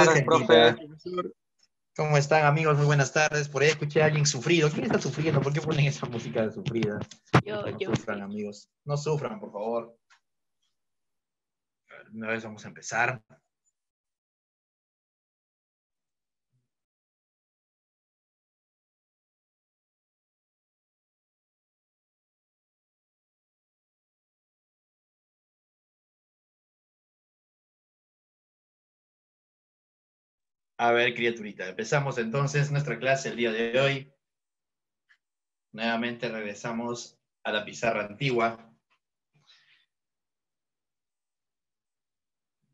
tardes, gentita. profe. Profesor. ¿Cómo están, amigos? Muy buenas tardes. Por ahí escuché a alguien sufrido. ¿Quién está sufriendo? ¿Por qué ponen esa música de sufrida? Yo, No yo, sufran, amigos. No sufran, por favor. A ver, una vez vamos a empezar. A ver, criaturita. Empezamos entonces nuestra clase el día de hoy. Nuevamente regresamos a la pizarra antigua.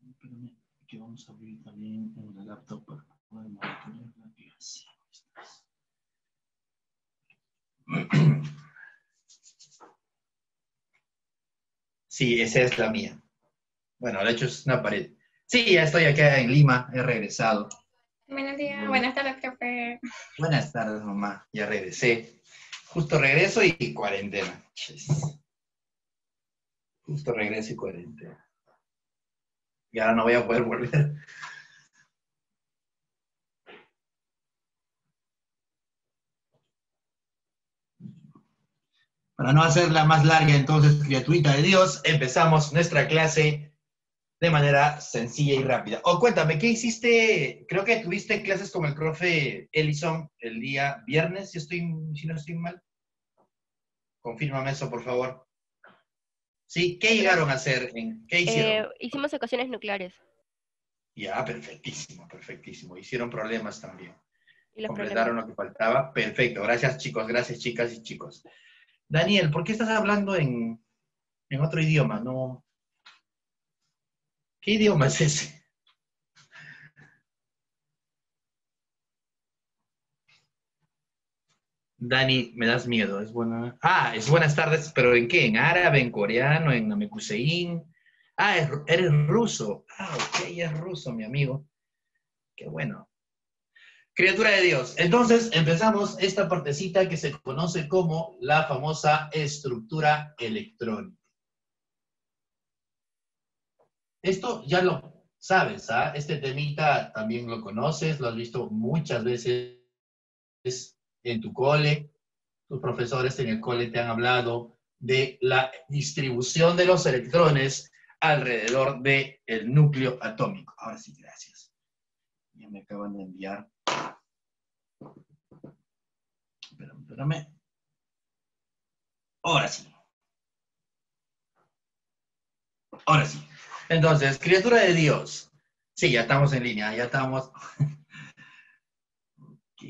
Espérame, que vamos a abrir también en la laptop para poder monitorear la clase. Sí, esa es la mía. Bueno, de hecho es una pared. Sí, ya estoy acá en Lima, he regresado. Buenos días, Bueno, buenas tardes, profe. buenas tardes, mamá. Ya regresé. Justo regreso y cuarentena. Ches. Justo regreso y cuarentena. Y ahora no voy a poder volver. Para no hacerla más larga, entonces, criaturita de Dios, empezamos nuestra clase de manera sencilla y rápida. O cuéntame, ¿qué hiciste? Creo que tuviste clases con el profe Ellison el día viernes, si no estoy mal. Confírmame eso, por favor. Sí, ¿qué llegaron a hacer? ¿Qué hicieron? hicimos ecuaciones nucleares Ya, perfectísimo, perfectísimo. Hicieron problemas también. y los problemas. Completaron lo que faltaba. Perfecto. Gracias, chicos. Gracias, chicas y chicos. Daniel, ¿por qué estás hablando en otro idioma? No. ¿Qué idioma es ese? Dani, me das miedo. Es buena. Ah, es buenas tardes, pero ¿en qué? ¿En árabe, en coreano, en namekusein? Ah, eres ruso. Ah, ok, es ruso, mi amigo. Qué bueno. Criatura de Dios. Entonces empezamos esta partecita que se conoce como la famosa estructura electrónica. Esto ya lo sabes, ¿ah? Este temita también lo conoces, lo has visto muchas veces en tu cole. Tus profesores en el cole te han hablado de la distribución de los electrones alrededor del núcleo atómico. Ahora sí, gracias. Ya me acaban de enviar. Espérame. Ahora sí. Ahora sí. Entonces, criatura de Dios. Sí, ya estamos en línea, ya estamos. Ok.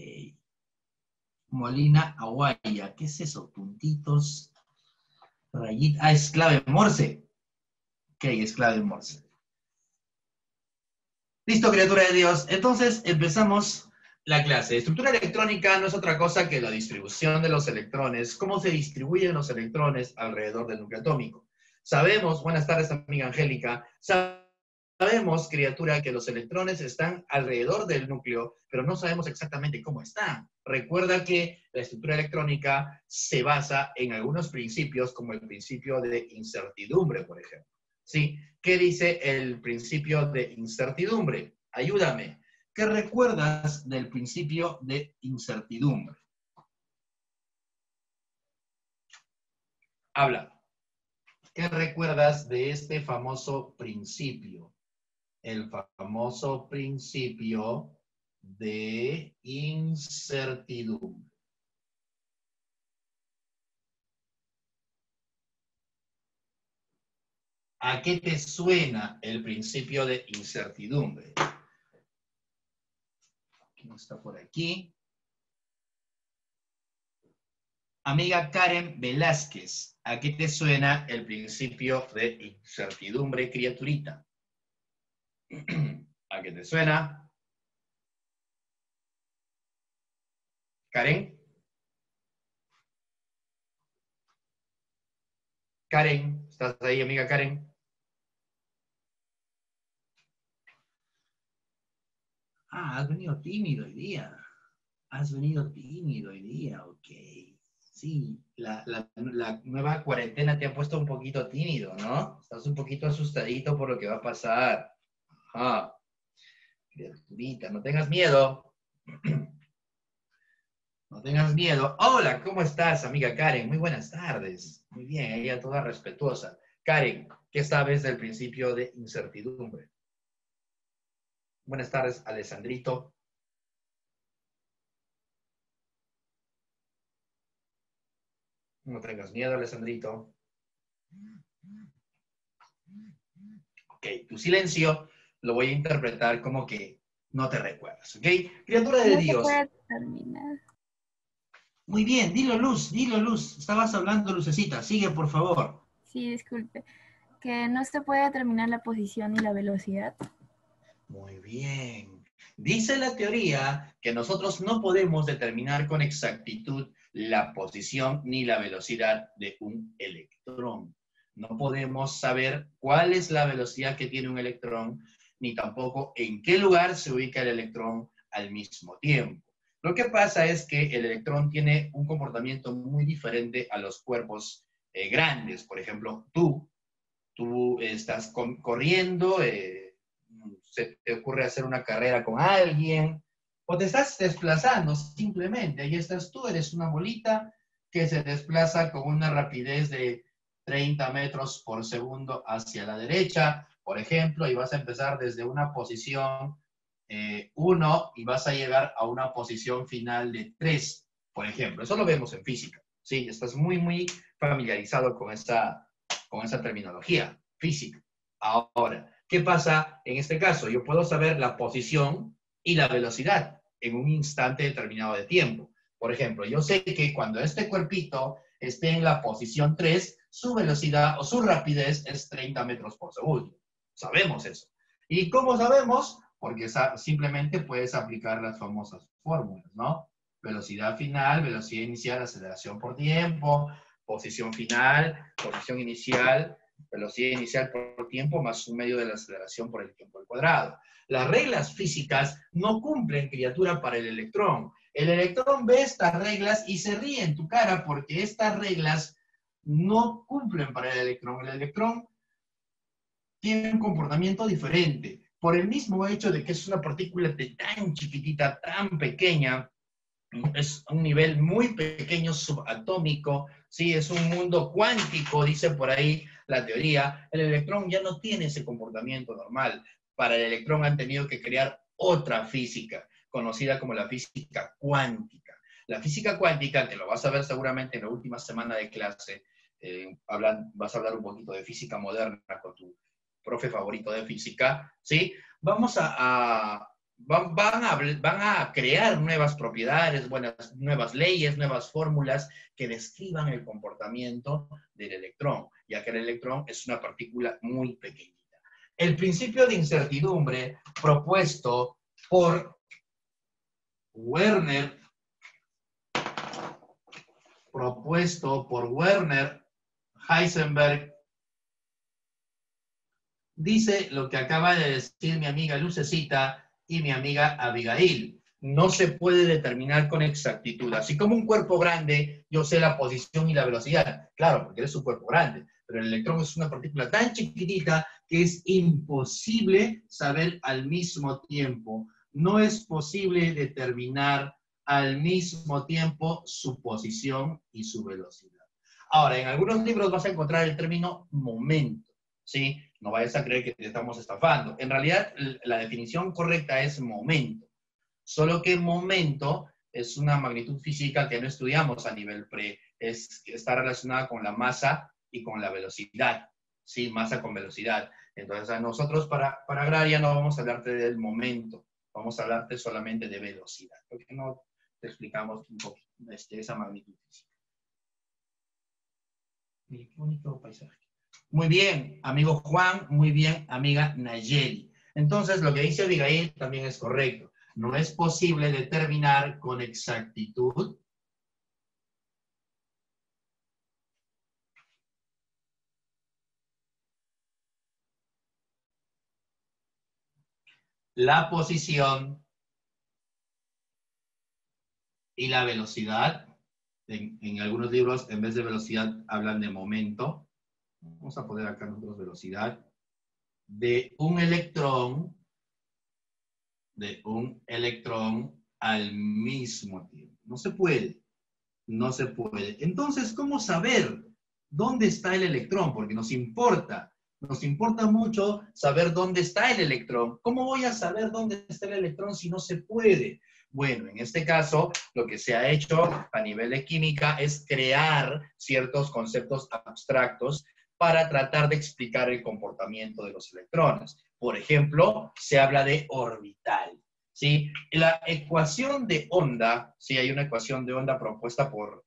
Molina Aguaya. ¿Qué es eso? Puntitos. Rayita. Ah, es clave Morse. Ok, es clave Morse. Listo, criatura de Dios. Entonces, empezamos la clase. Estructura electrónica no es otra cosa que la distribución de los electrones, cómo se distribuyen los electrones alrededor del núcleo atómico. Sabemos, buenas tardes, amiga Angélica, sabemos, criatura, que los electrones están alrededor del núcleo, pero no sabemos exactamente cómo están. Recuerda que la estructura electrónica se basa en algunos principios, como el principio de incertidumbre, por ejemplo. ¿Sí? ¿Qué dice el principio de incertidumbre? Ayúdame. ¿Qué recuerdas del principio de incertidumbre? Habla. ¿Qué recuerdas de este famoso principio? El famoso principio de incertidumbre. ¿A qué te suena el principio de incertidumbre? ¿Quién está por aquí? Amiga Karen Velázquez, ¿a qué te suena el principio de incertidumbre, criaturita? ¿A qué te suena? ¿Karen? Karen, ¿estás ahí, amiga Karen? Ah, has venido tímido hoy día. Has venido tímido hoy día, ok. Sí, la nueva cuarentena te ha puesto un poquito tímido, ¿no? Estás un poquito asustadito por lo que va a pasar. Ajá. Criaturita, no tengas miedo. No tengas miedo. Hola, ¿cómo estás, amiga Karen? Muy buenas tardes. Muy bien, ella toda respetuosa. Karen, ¿qué sabes del principio de incertidumbre? Buenas tardes, Alessandrito. No tengas miedo, Alessandrito. Ok, tu silencio lo voy a interpretar como que no te recuerdas, ¿ok? Criatura de No se Dios. puede terminar. Muy bien, dilo, Luz, dilo, Luz. Estabas hablando, Lucecita. Sigue, por favor. Sí, disculpe. Que no se puede determinar la posición y la velocidad. Muy bien. Dice la teoría que nosotros no podemos determinar con exactitud la posición ni la velocidad de un electrón. No podemos saber cuál es la velocidad que tiene un electrón, ni tampoco en qué lugar se ubica el electrón al mismo tiempo. Lo que pasa es que el electrón tiene un comportamiento muy diferente a los cuerpos grandes. Por ejemplo, tú estás corriendo, se te ocurre hacer una carrera con alguien, o te estás desplazando simplemente, ahí estás tú, eres una bolita que se desplaza con una rapidez de 30 metros por segundo hacia la derecha, por ejemplo, y vas a empezar desde una posición 1 y vas a llegar a una posición final de 3, por ejemplo. Eso lo vemos en física, ¿sí? Estás muy familiarizado con esa terminología física. Ahora, ¿qué pasa en este caso? Yo puedo saber la posición y la velocidad en un instante determinado de tiempo. Por ejemplo, yo sé que cuando este cuerpito esté en la posición 3, su velocidad o su rapidez es 30 metros por segundo. Sabemos eso. ¿Y cómo sabemos? Porque simplemente puedes aplicar las famosas fórmulas, ¿no? Velocidad final, velocidad inicial, aceleración por tiempo, posición final, posición inicial, velocidad inicial por tiempo más un medio de la aceleración por el tiempo al cuadrado. Las reglas físicas no cumplen, criatura, para el electrón. El electrón ve estas reglas y se ríe en tu cara porque estas reglas no cumplen para el electrón. El electrón tiene un comportamiento diferente. Por el mismo hecho de que es una partícula tan chiquitita, tan pequeña, es un nivel muy pequeño subatómico, ¿sí? Es un mundo cuántico, dice por ahí la teoría. El electrón ya no tiene ese comportamiento normal. Para el electrón han tenido que crear otra física, conocida como la física cuántica. La física cuántica, que lo vas a ver seguramente en la última semana de clase, vas a hablar un poquito de física moderna con tu profe favorito de física, ¿sí? Van a crear nuevas propiedades, nuevas leyes, nuevas fórmulas que describan el comportamiento del electrón, ya que el electrón es una partícula muy pequeñita. El principio de incertidumbre propuesto por Werner Heisenberg dice lo que acaba de decir mi amiga Lucecita y mi amiga Abigail. No se puede determinar con exactitud. Así como un cuerpo grande, yo sé la posición y la velocidad. Claro, porque es un cuerpo grande. Pero el electrón es una partícula tan chiquitita que es imposible saber al mismo tiempo. No es posible determinar al mismo tiempo su posición y su velocidad. Ahora, en algunos libros vas a encontrar el término momento, ¿sí? No vayas a creer que te estamos estafando. En realidad, la definición correcta es momento. Solo que momento es una magnitud física que no estudiamos a nivel pre. Está relacionada con la masa y con la velocidad. Sí, masa con velocidad. Entonces, a nosotros para agraria no vamos a hablarte del momento. Vamos a hablarte solamente de velocidad. Porque no te explicamos un poco esa magnitud física. Mira, qué bonito paisaje. Muy bien, amigo Juan, muy bien, amiga Nayeli. Entonces, lo que dice Abigail también es correcto. No es posible determinar con exactitud la posición y la velocidad. En algunos libros, en vez de velocidad, hablan de momento. Vamos a poner acá nosotros velocidad de un electrón de un electrón al mismo tiempo. No se puede. No se puede. Entonces, ¿cómo saber dónde está el electrón? Porque nos importa mucho saber dónde está el electrón. ¿Cómo voy a saber dónde está el electrón si no se puede? Bueno, en este caso, lo que se ha hecho a nivel de química es crear ciertos conceptos abstractos para tratar de explicar el comportamiento de los electrones. Por ejemplo, se habla de orbital. ¿Sí? La ecuación de onda, sí, hay una ecuación de onda propuesta por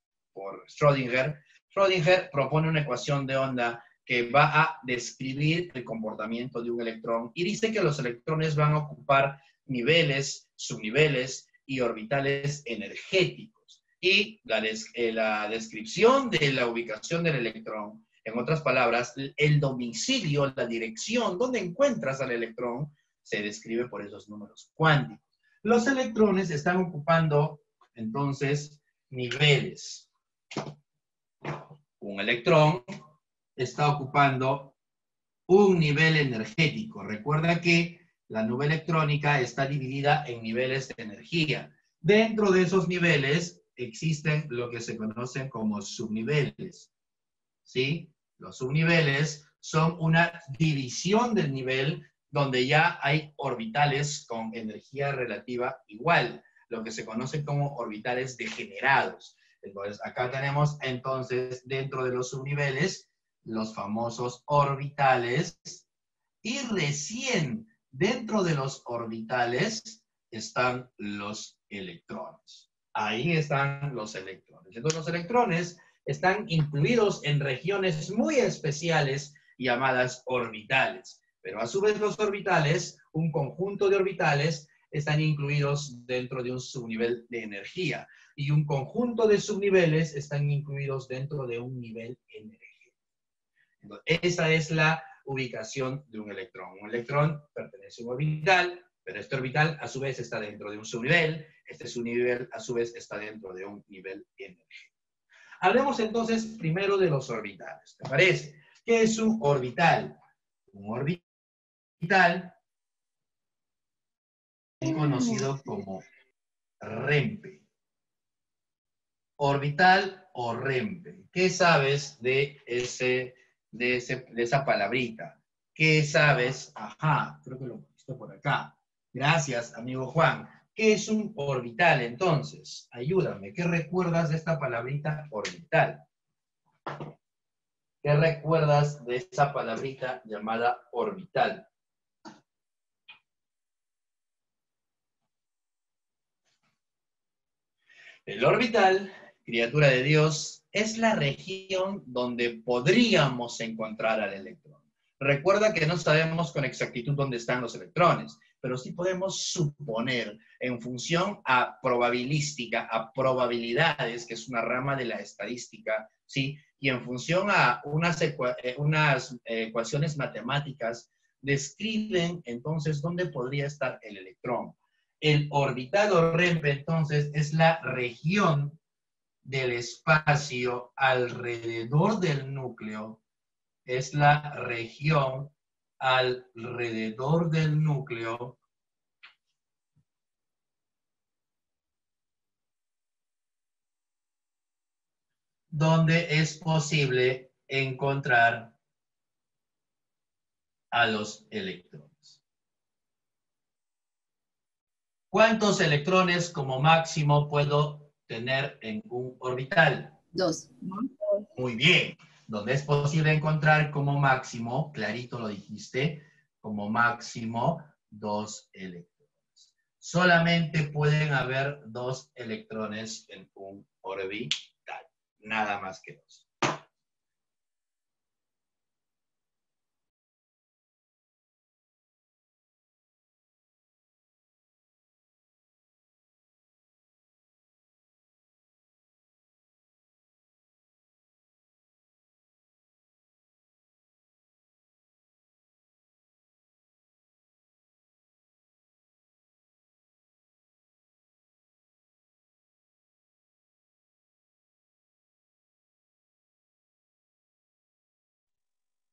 Schrödinger. Schrödinger propone una ecuación de onda que va a describir el comportamiento de un electrón y dice que los electrones van a ocupar niveles, subniveles y orbitales energéticos. Y la descripción de la ubicación del electrón, en otras palabras, el domicilio, la dirección, donde encuentras al electrón, se describe por esos números cuánticos. Los electrones están ocupando, entonces, niveles. Un electrón está ocupando un nivel energético. Recuerda que la nube electrónica está dividida en niveles de energía. Dentro de esos niveles existen lo que se conocen como subniveles. ¿Sí? Los subniveles son una división del nivel donde ya hay orbitales con energía relativa igual, lo que se conoce como orbitales degenerados. Entonces, acá tenemos entonces dentro de los subniveles los famosos orbitales y recién dentro de los orbitales están los electrones. Ahí están los electrones. Entonces, los electrones están incluidos en regiones muy especiales llamadas orbitales. Pero a su vez los orbitales, un conjunto de orbitales, están incluidos dentro de un subnivel de energía. Y un conjunto de subniveles están incluidos dentro de un nivel energético. Entonces, esa es la ubicación de un electrón. Un electrón pertenece a un orbital, pero este orbital a su vez está dentro de un subnivel. Este subnivel a su vez está dentro de un nivel energético. Hablemos entonces primero de los orbitales. ¿Te parece? ¿Qué es un orbital? Un orbital es conocido como REMPE. Orbital o REMPE. ¿Qué sabes de esa palabrita? ¿Qué sabes? Ajá, creo que lo pusiste por acá. Gracias, amigo Juan. ¿Qué es un orbital entonces? Ayúdame. ¿Qué recuerdas de esta palabrita orbital? ¿Qué recuerdas de esa palabrita llamada orbital? El orbital, criatura de Dios, es la región donde podríamos encontrar al electrón. Recuerda que no sabemos con exactitud dónde están los electrones, pero sí podemos suponer en función a probabilística, a probabilidades, que es una rama de la estadística, ¿sí? Y en función a unas ecuaciones matemáticas, describen entonces dónde podría estar el electrón. El orbital o REMPE, entonces, es la región del espacio alrededor del núcleo, es la región alrededor del núcleo donde es posible encontrar a los electrones. ¿Cuántos electrones como máximo puedo tener en un orbital? 2. Muy bien. Donde es posible encontrar como máximo, clarito lo dijiste, como máximo 2 electrones. Solamente pueden haber 2 electrones en un orbital. Nada más que 2.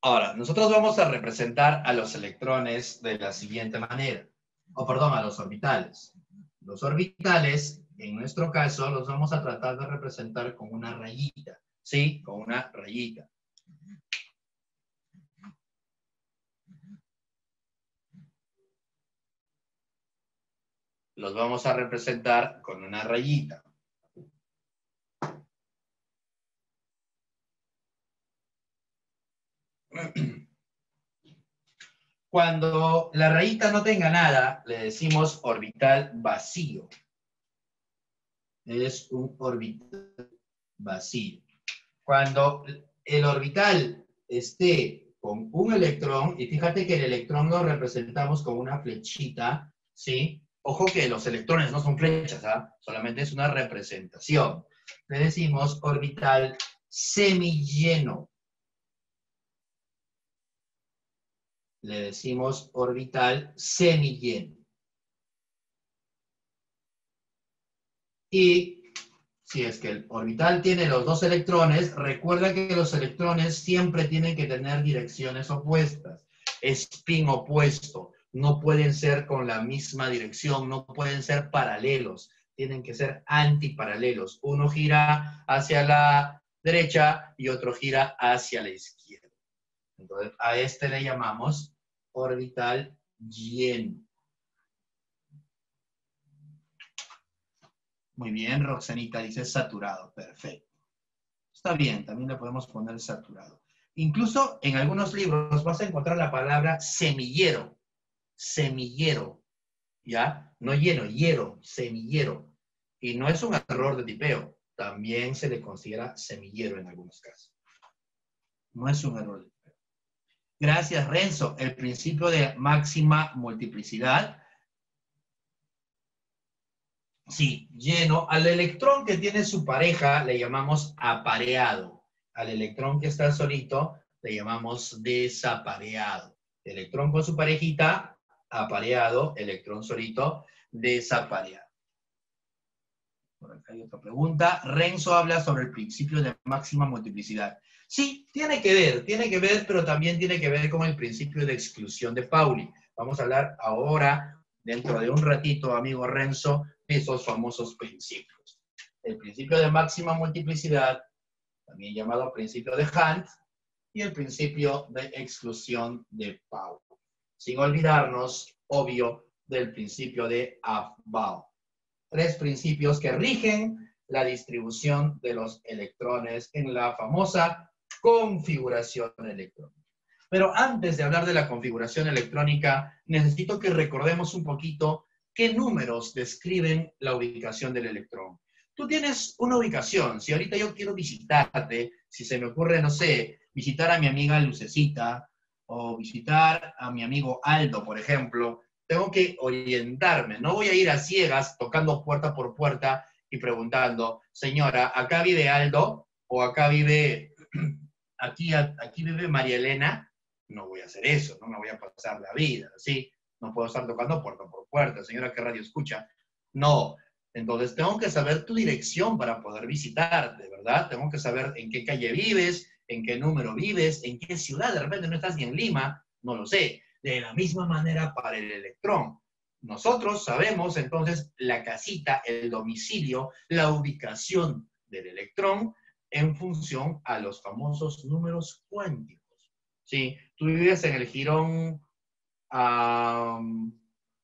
Ahora, nosotros vamos a representar a los electrones de la siguiente manera. perdón, a los orbitales. Los orbitales, en nuestro caso, los vamos a tratar de representar con una rayita, ¿sí? Con una rayita. Los vamos a representar con una rayita. Cuando la rayita no tenga nada, le decimos orbital vacío. Es un orbital vacío. Cuando el orbital esté con un electrón, y fíjate que el electrón lo representamos con una flechita, ¿sí? Ojo que los electrones no son flechas, ¿ah? Solamente es una representación. Le decimos orbital semilleno. Le decimos orbital semilleno. Y si es que el orbital tiene los dos electrones, recuerda que los electrones siempre tienen que tener direcciones opuestas, spin opuesto, no pueden ser con la misma dirección, no pueden ser paralelos, tienen que ser antiparalelos. Uno gira hacia la derecha y otro gira hacia la izquierda. Entonces, a este le llamamos orbital lleno. Muy bien, Roxanita dice saturado. Perfecto. Está bien, también le podemos poner saturado. Incluso en algunos libros vas a encontrar la palabra semillero. Semillero. ¿Ya? No lleno, hiero, semillero. Y no es un error de tipeo. También se le considera semillero en algunos casos. No es un error de tipeo. Gracias, Renzo. El principio de máxima multiplicidad. Sí, lleno. Al electrón que tiene su pareja le llamamos apareado. Al electrón que está solito le llamamos desapareado. Electrón con su parejita, apareado. Electrón solito, desapareado. Por acá hay otra pregunta. Renzo habla sobre el principio de máxima multiplicidad. Sí, tiene que ver, pero también tiene que ver con el principio de exclusión de Pauli. Vamos a hablar ahora, dentro de un ratito, amigo Renzo, esos famosos principios. El principio de máxima multiplicidad, también llamado principio de Hunt, y el principio de exclusión de Pauli. Sin olvidarnos, obvio, del principio de Aufbau. 3 principios que rigen la distribución de los electrones en la famosa configuración electrónica. Pero antes de hablar de la configuración electrónica, necesito que recordemos un poquito qué números describen la ubicación del electrón. Tú tienes una ubicación. Si ahorita yo quiero visitarte, si se me ocurre, no sé, visitar a mi amiga Lucecita o visitar a mi amigo Aldo, por ejemplo, tengo que orientarme. No voy a ir a ciegas tocando puerta por puerta y preguntando, señora, ¿acá vive Aldo? ¿O acá vive, aquí vive María Elena? No voy a hacer eso, no me voy a pasar la vida, ¿sí? No puedo estar tocando puerta por puerta. Señora, ¿qué radio escucha? No. Entonces tengo que saber tu dirección para poder visitarte, ¿verdad? Tengo que saber en qué calle vives, en qué número vives, en qué ciudad. De repente no estás ni en Lima, no lo sé. De la misma manera para el electrón. Nosotros sabemos entonces la casita, el domicilio, la ubicación del electrón en función a los famosos números cuánticos. ¿Sí? Tú vives en el jirón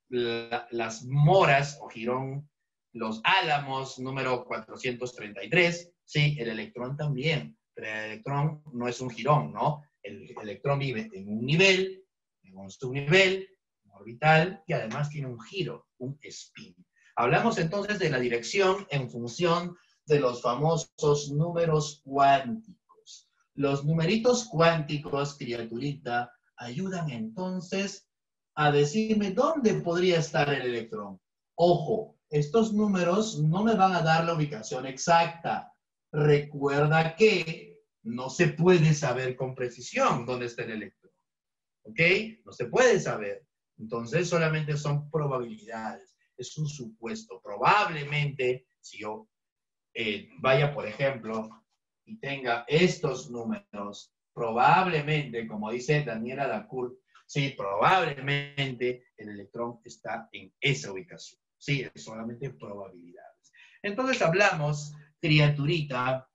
Las Moras o jirón Los Álamos, número 433. Sí, el electrón también. Pero el electrón no es un jirón, ¿no? El electrón vive en un nivel, en un subnivel, un orbital, y además tiene un giro, un spin. Hablamos entonces de la dirección en función de los famosos números cuánticos. Los numeritos cuánticos, criaturita, ayudan entonces a decirme dónde podría estar el electrón. Ojo, estos números no me van a dar la ubicación exacta. Recuerda que no se puede saber con precisión dónde está el electrón. ¿Ok? No se puede saber. Entonces solamente son probabilidades. Es un supuesto. Probablemente, si yo vaya, por ejemplo, y tenga estos números, probablemente, como dice Daniela Dacourt, Sí, probablemente el electrón está en esa ubicación. Sí, es solamente probabilidades. Entonces hablamos, criaturita,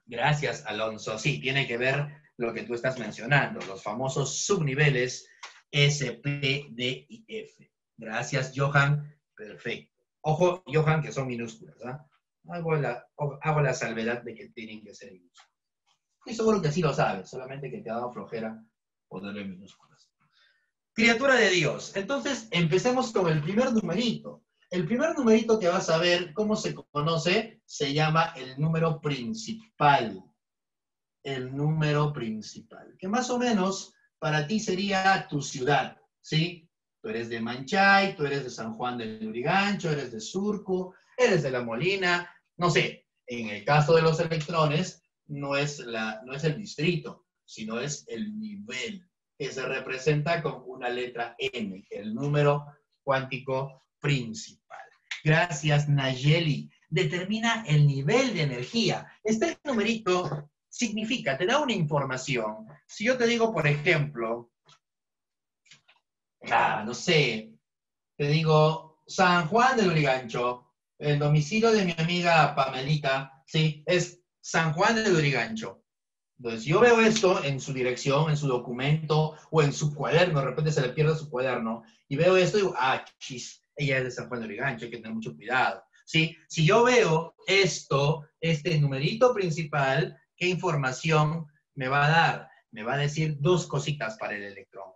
gracias Alonso, sí, tiene que ver lo que tú estás mencionando, los famosos subniveles S, P, D y F. Gracias, Johan. Perfecto. Ojo, Johan, que son minúsculas, ¿ah? Hago la salvedad de que tienen que ser minúsculas. Estoy seguro que sí lo sabes, solamente que te ha dado flojera ponerlo en minúsculas. Criatura de Dios. Entonces, empecemos con el primer numerito. El primer numerito que vas a ver, ¿cómo se conoce? Se llama el número principal. El número principal. Que más o menos para ti sería tu ciudad, ¿sí? Tú eres de Manchay, tú eres de San Juan del Lurigancho, eres de Surco, eres de La Molina, no sé. En el caso de los electrones, no es el distrito, sino es el nivel, que se representa con una letra N, el número cuántico principal. Gracias, Nayeli. Determina el nivel de energía. Este numerito significa, te da una información. Si yo te digo, por ejemplo, no sé, te digo, San Juan del Lurigancho, el domicilio de mi amiga Pamelita, sí, es San Juan del Lurigancho. Entonces, yo veo esto en su dirección, en su documento, o en su cuaderno, de repente se le pierde su cuaderno, y veo esto y digo, chis, ella es de San Juan del Lurigancho, hay que tener mucho cuidado, ¿sí? Si yo veo esto, este numerito principal, ¿qué información me va a dar? Me va a decir dos cositas para el electrón.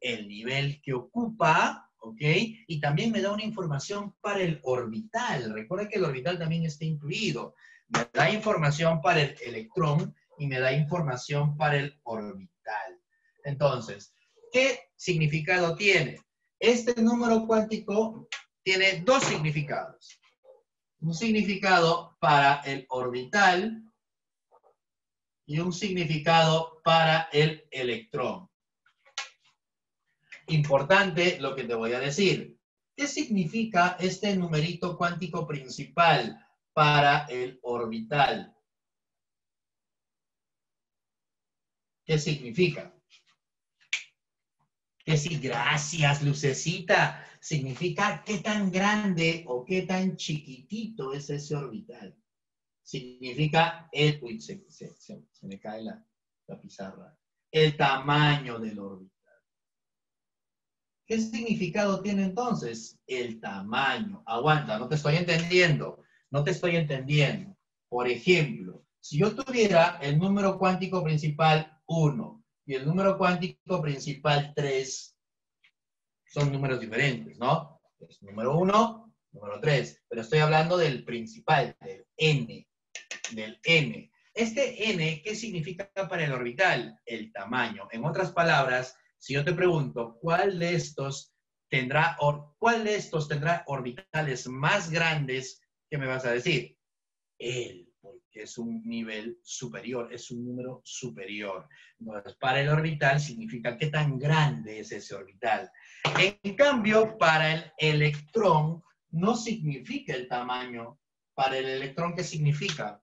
El nivel que ocupa, ¿ok? Y también me da una información para el orbital. Recuerda que el orbital también está incluido. Me da información para el electrón y me da información para el orbital. Entonces, ¿qué significado tiene? Este número cuántico tiene dos significados. Un significado para el orbital y un significado para el electrón. Importante lo que te voy a decir. ¿Qué significa este numerito cuántico principal para el orbital? ¿Qué significa? Que sí, gracias, Lucecita. Significa qué tan grande o qué tan chiquitito es ese orbital. Significa uy, se me cae la pizarra. El tamaño del orbital. ¿Qué significado tiene entonces? El tamaño. Aguanta, no te estoy entendiendo. No te estoy entendiendo. Por ejemplo, si yo tuviera el número cuántico principal 1 y el número cuántico principal 3, son números diferentes, ¿no? Es número 1, número 3. Pero estoy hablando del principal, del N. Del N. Este N, ¿qué significa para el orbital? El tamaño. En otras palabras, si yo te pregunto, ¿cuál de estos tendrá orbitales más grandes? ¿Qué me vas a decir? Él, porque es un nivel superior, es un número superior. Entonces, para el orbital significa qué tan grande es ese orbital. En cambio, para el electrón no significa el tamaño. Para el electrón, ¿qué significa?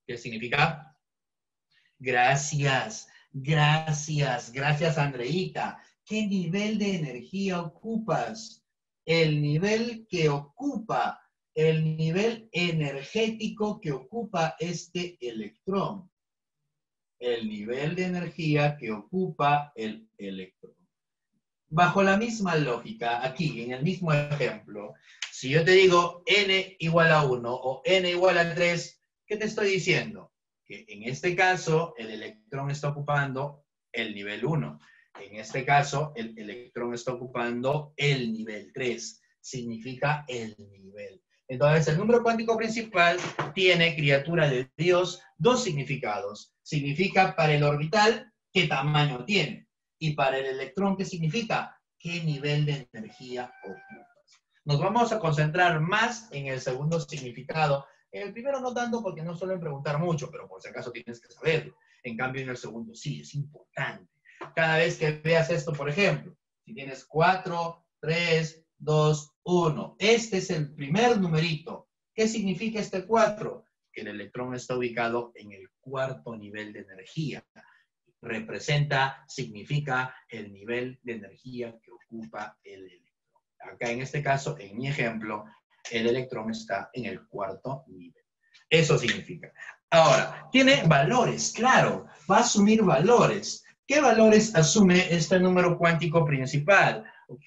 ¿Qué significa? Gracias. Gracias, Andreita. ¿Qué nivel de energía ocupas? El nivel que ocupa, el nivel energético que ocupa este electrón. El nivel de energía que ocupa el electrón. Bajo la misma lógica, aquí, en el mismo ejemplo, si yo te digo n igual a 1 o n igual a 3, ¿qué te estoy diciendo? Que en este caso el electrón está ocupando el nivel 1. En este caso el electrón está ocupando el nivel 3. Significa el nivel. Entonces el número cuántico principal tiene, criatura de Dios, dos significados. Significa para el orbital qué tamaño tiene. Y para el electrón, ¿qué significa? ¿Qué nivel de energía ocupas? Nos vamos a concentrar más en el segundo significado. En el primero no tanto porque no suelen preguntar mucho, pero por si acaso tienes que saberlo. En cambio, en el segundo sí, es importante. Cada vez que veas esto, por ejemplo, si tienes 4, 3, 2, 1. Este es el primer numerito. ¿Qué significa este 4? Que el electrón está ubicado en el cuarto nivel de energía. significa el nivel de energía que ocupa el electrón. Acá en este caso, en mi ejemplo, el electrón está en el cuarto nivel. Eso significa. Ahora, tiene valores, claro, va a asumir valores. ¿Qué valores asume este número cuántico principal? Ok,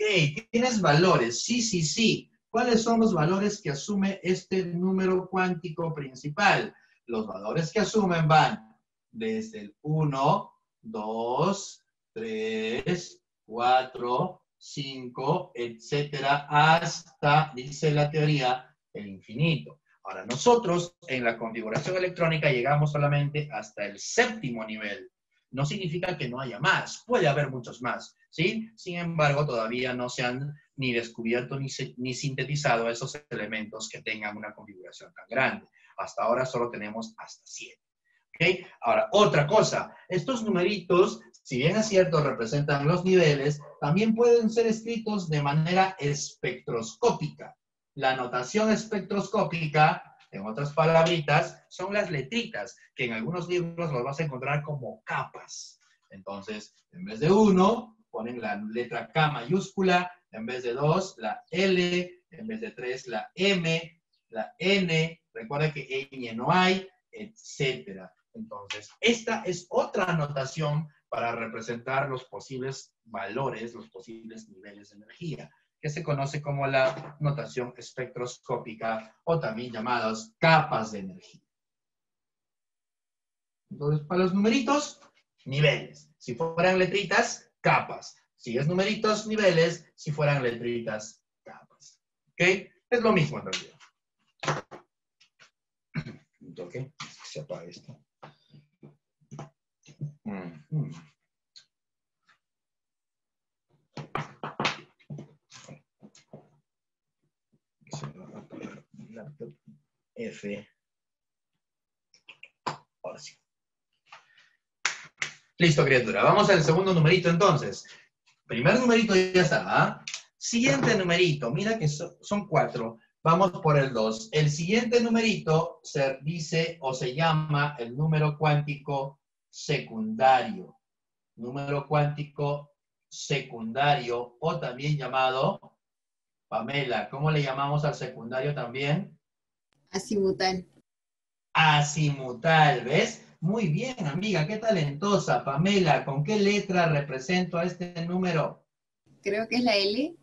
tienes valores, sí. ¿Cuáles son los valores que asume este número cuántico principal? Los valores que asumen van desde el 1, 2, 3, 4, 5, etcétera, hasta, dice la teoría, el infinito. Ahora, nosotros en la configuración electrónica llegamos solamente hasta el séptimo nivel. No significa que no haya más, puede haber muchos más, ¿sí? Sin embargo, todavía no se han ni descubierto ni sintetizado esos elementos que tengan una configuración tan grande. Hasta ahora solo tenemos hasta 7. ¿Okay? Ahora, otra cosa, estos numeritos, si bien es cierto, representan los niveles, también pueden ser escritos de manera espectroscópica. La notación espectroscópica, en otras palabritas, son las letritas, que en algunos libros los vas a encontrar como capas. Entonces, en vez de 1, ponen la letra K mayúscula, en vez de 2, la L, en vez de 3, la M, la N, recuerda que ñ no hay, etcétera. Entonces, esta es otra notación para representar los posibles valores, los posibles niveles de energía, que se conoce como la notación espectroscópica o también llamadas capas de energía. Entonces, para los numeritos, niveles. Si fueran letritas, capas. Si es numeritos, niveles. Si fueran letritas, capas. ¿Ok? Es lo mismo en realidad. ¿Ok? Se apaga esto. Se va a apagar mi laptop. F. Ahora sí. Listo, criatura. Vamos al segundo numerito entonces. Primer numerito ya está. ¿Ah? Siguiente numerito. Mira que son 4. Vamos por el 2. El siguiente numerito se dice o se llama el número cuántico secundario. Número cuántico secundario o también llamado, Pamela, ¿cómo le llamamos al secundario también? Azimutal. Azimutal, ¿ves? Muy bien, amiga, qué talentosa. Pamela, ¿con qué letra represento a este número? Creo que es la L.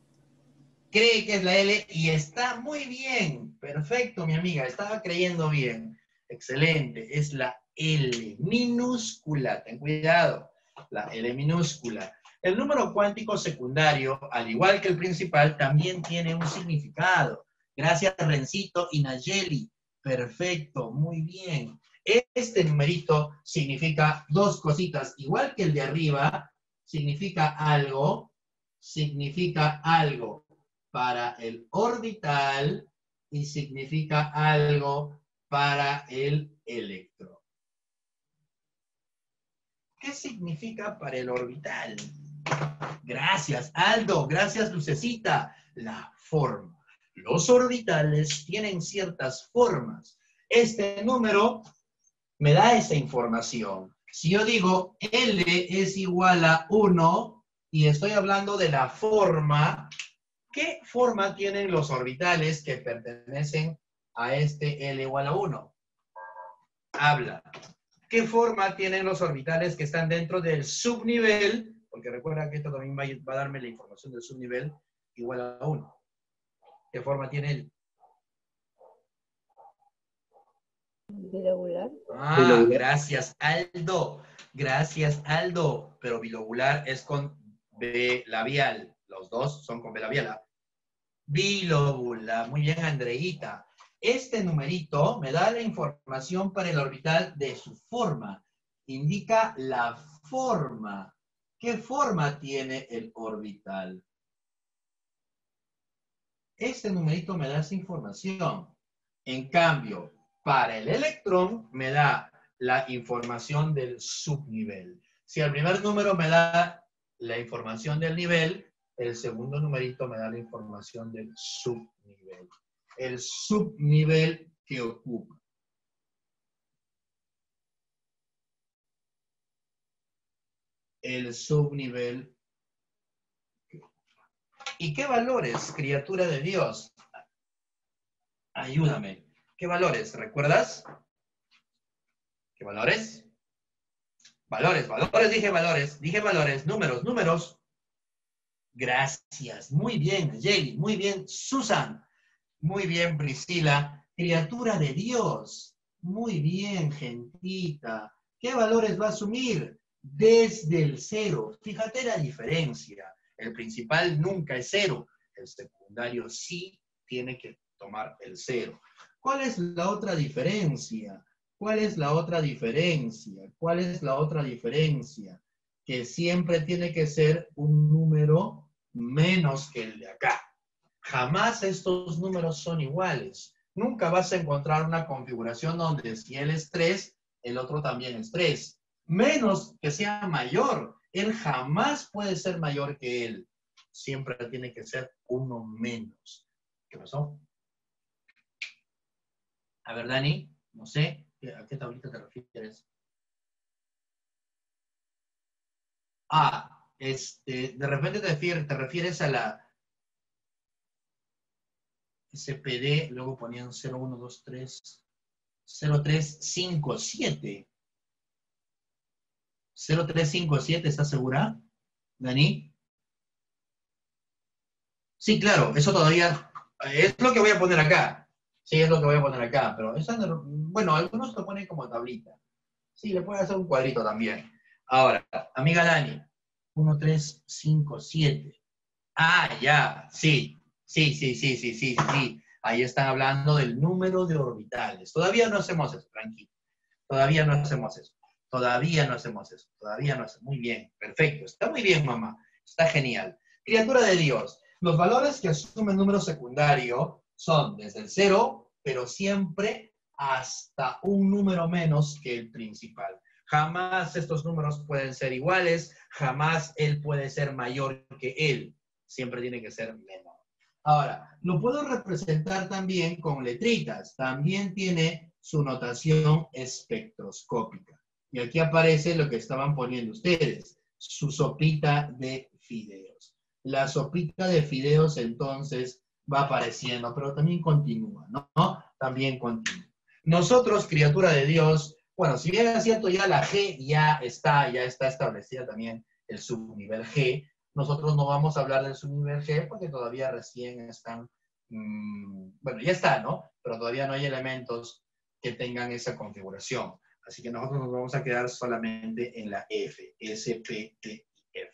Cree que es la L y está muy bien. Perfecto, mi amiga, estaba creyendo bien. Excelente, es la L minúscula. Ten cuidado, la L minúscula. El número cuántico secundario, al igual que el principal, también tiene un significado. Gracias, Rencito y Nayeli. Perfecto, muy bien. Este numerito significa dos cositas, igual que el de arriba, significa algo para el orbital y significa algo para el electrón. ¿Qué significa para el orbital? Gracias, Aldo. Gracias, Lucecita. La forma. Los orbitales tienen ciertas formas. Este número me da esa información. Si yo digo L es igual a 1 y estoy hablando de la forma, ¿qué forma tienen los orbitales que pertenecen a este L igual a 1? Habla. ¿Qué forma tienen los orbitales que están dentro del subnivel? Porque recuerda que esto también va a darme la información del subnivel igual a 1. ¿Qué forma tiene él? Bilobular. Ah, gracias, Aldo. Gracias, Aldo. Pero bilobular es con B labial. Los dos son con B labial. Bilobular. Muy bien, Andreita. Este numerito me da la información para el orbital de su forma. Indica la forma. ¿Qué forma tiene el orbital? Este numerito me da esa información. En cambio, para el electrón me da la información del subnivel. Si el primer número me da la información del nivel, el segundo numerito me da la información del subnivel. El subnivel que ocupa. el subnivel. ¿Y qué valores, criatura de Dios? Ayúdame. ¿Qué valores? ¿Recuerdas? ¿Qué valores? Valores, dije valores, números. Gracias, muy bien, Jelly, muy bien, Susan, muy bien, Priscila, criatura de Dios, muy bien, gentita. ¿Qué valores va a asumir? Desde el 0. Fíjate la diferencia. El principal nunca es 0, el secundario sí tiene que tomar el 0. ¿Cuál es la otra diferencia? ¿Cuál es la otra diferencia? ¿Cuál es la otra diferencia? Que siempre tiene que ser un número menos que el de acá. Jamás estos números son iguales. Nunca vas a encontrar una configuración donde si él es 3, el otro también es 3. Menos que sea mayor. Él jamás puede ser mayor que él. Siempre tiene que ser uno menos. ¿Qué pasó? A ver, Dani, no sé, ¿a qué tablita te refieres? De repente te refieres a la SPD, luego ponían 0123, 0357. 0357, ¿estás segura, Dani? Sí, claro, eso todavía es lo que voy a poner acá. Sí, es lo que voy a poner acá, pero eso, bueno, algunos lo ponen como tablita. Sí, le pueden hacer un cuadrito también. Ahora, amiga Dani, 1357. Ya, sí. Ahí están hablando del número de orbitales. Todavía no hacemos eso, tranquilo. Todavía no hacemos eso. Muy bien, perfecto. Está muy bien, mamá. Está genial. Criatura de Dios. Los valores que asumen número secundario son desde el 0, pero siempre hasta un número menos que el principal. Jamás estos números pueden ser iguales, jamás él puede ser mayor que él. Siempre tiene que ser menor. Ahora, lo puedo representar también con letritas. También tiene su notación espectroscópica. Y aquí aparece lo que estaban poniendo ustedes, su sopita de fideos. La sopita de fideos entonces va apareciendo, pero también continúa, ¿no? También continúa. Nosotros, criatura de Dios, bueno, si bien es cierto, ya la G ya está establecida también el subnivel G, nosotros no vamos a hablar del subnivel G porque todavía recién están, bueno, ya está, ¿no? Pero todavía no hay elementos que tengan esa configuración. Así que nosotros nos vamos a quedar solamente en la F, S, P, T y F.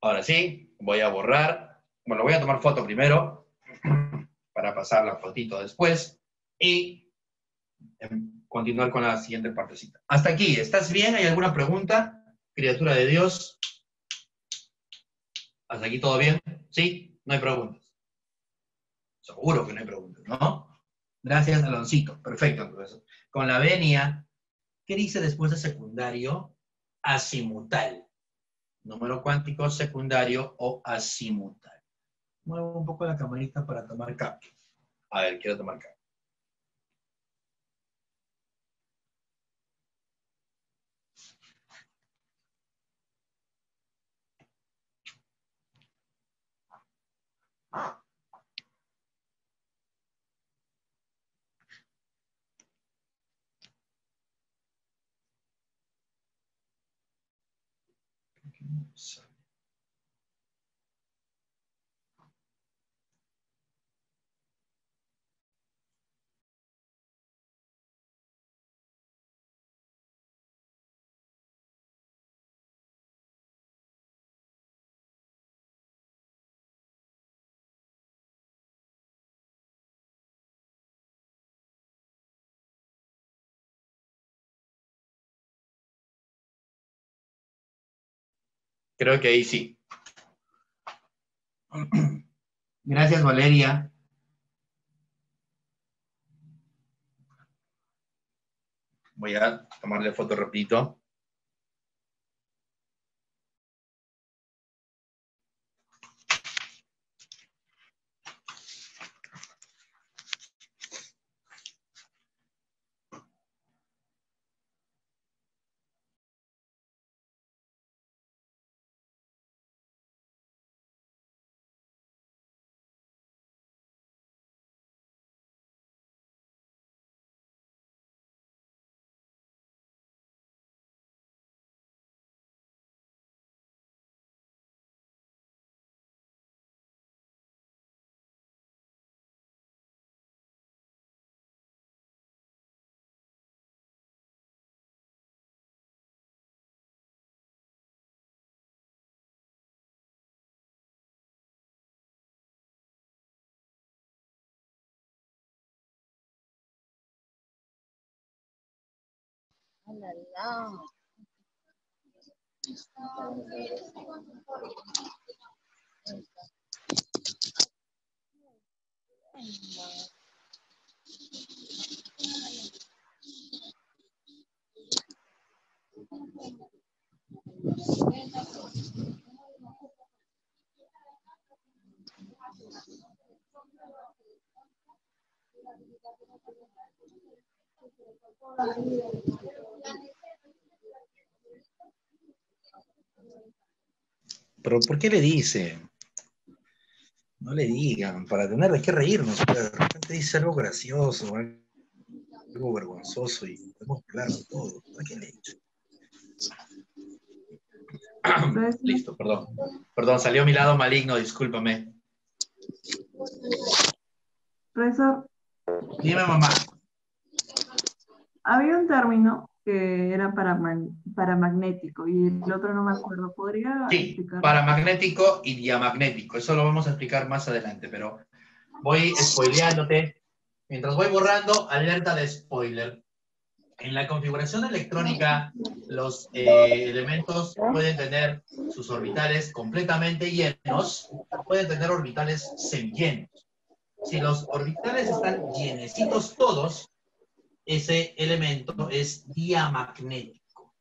Ahora sí, voy a borrar, bueno, voy a tomar foto primero para pasar la fotito después y continuar con la siguiente partecita. Hasta aquí, ¿estás bien? ¿Hay alguna pregunta? Criatura de Dios. ¿Hasta aquí todo bien? ¿Sí? No hay preguntas. Seguro que no hay preguntas, ¿no? Gracias, Aloncito. Perfecto, profesor. Con la venia, ¿qué dice después de secundario? Azimutal. Número cuántico secundario o azimutal. Muevo un poco la camarita para tomar cambio. A ver, quiero tomar cambio. Creo que ahí sí. Gracias, Valeria. Voy a tomarle foto rapidito. Pero ¿por qué le dice? No le digan, para tener de qué reírnos. Pero de repente dice algo gracioso, algo vergonzoso y podemos hablar de todo. ¿Para qué le dice? Listo, perdón. Perdón, salió mi lado maligno, discúlpame. Profesor, Dime, mamá. había un término que era paramagnético y el otro no me acuerdo. ¿Podría Sí, explicarlo? paramagnético y diamagnético. Eso lo vamos a explicar más adelante, pero voy spoileándote. Mientras voy borrando, alerta de spoiler. En la configuración electrónica, los elementos pueden tener sus orbitales completamente llenos, pueden tener orbitales semillenos. Si los orbitales están llenecitos todos, ese elemento es diamagnético.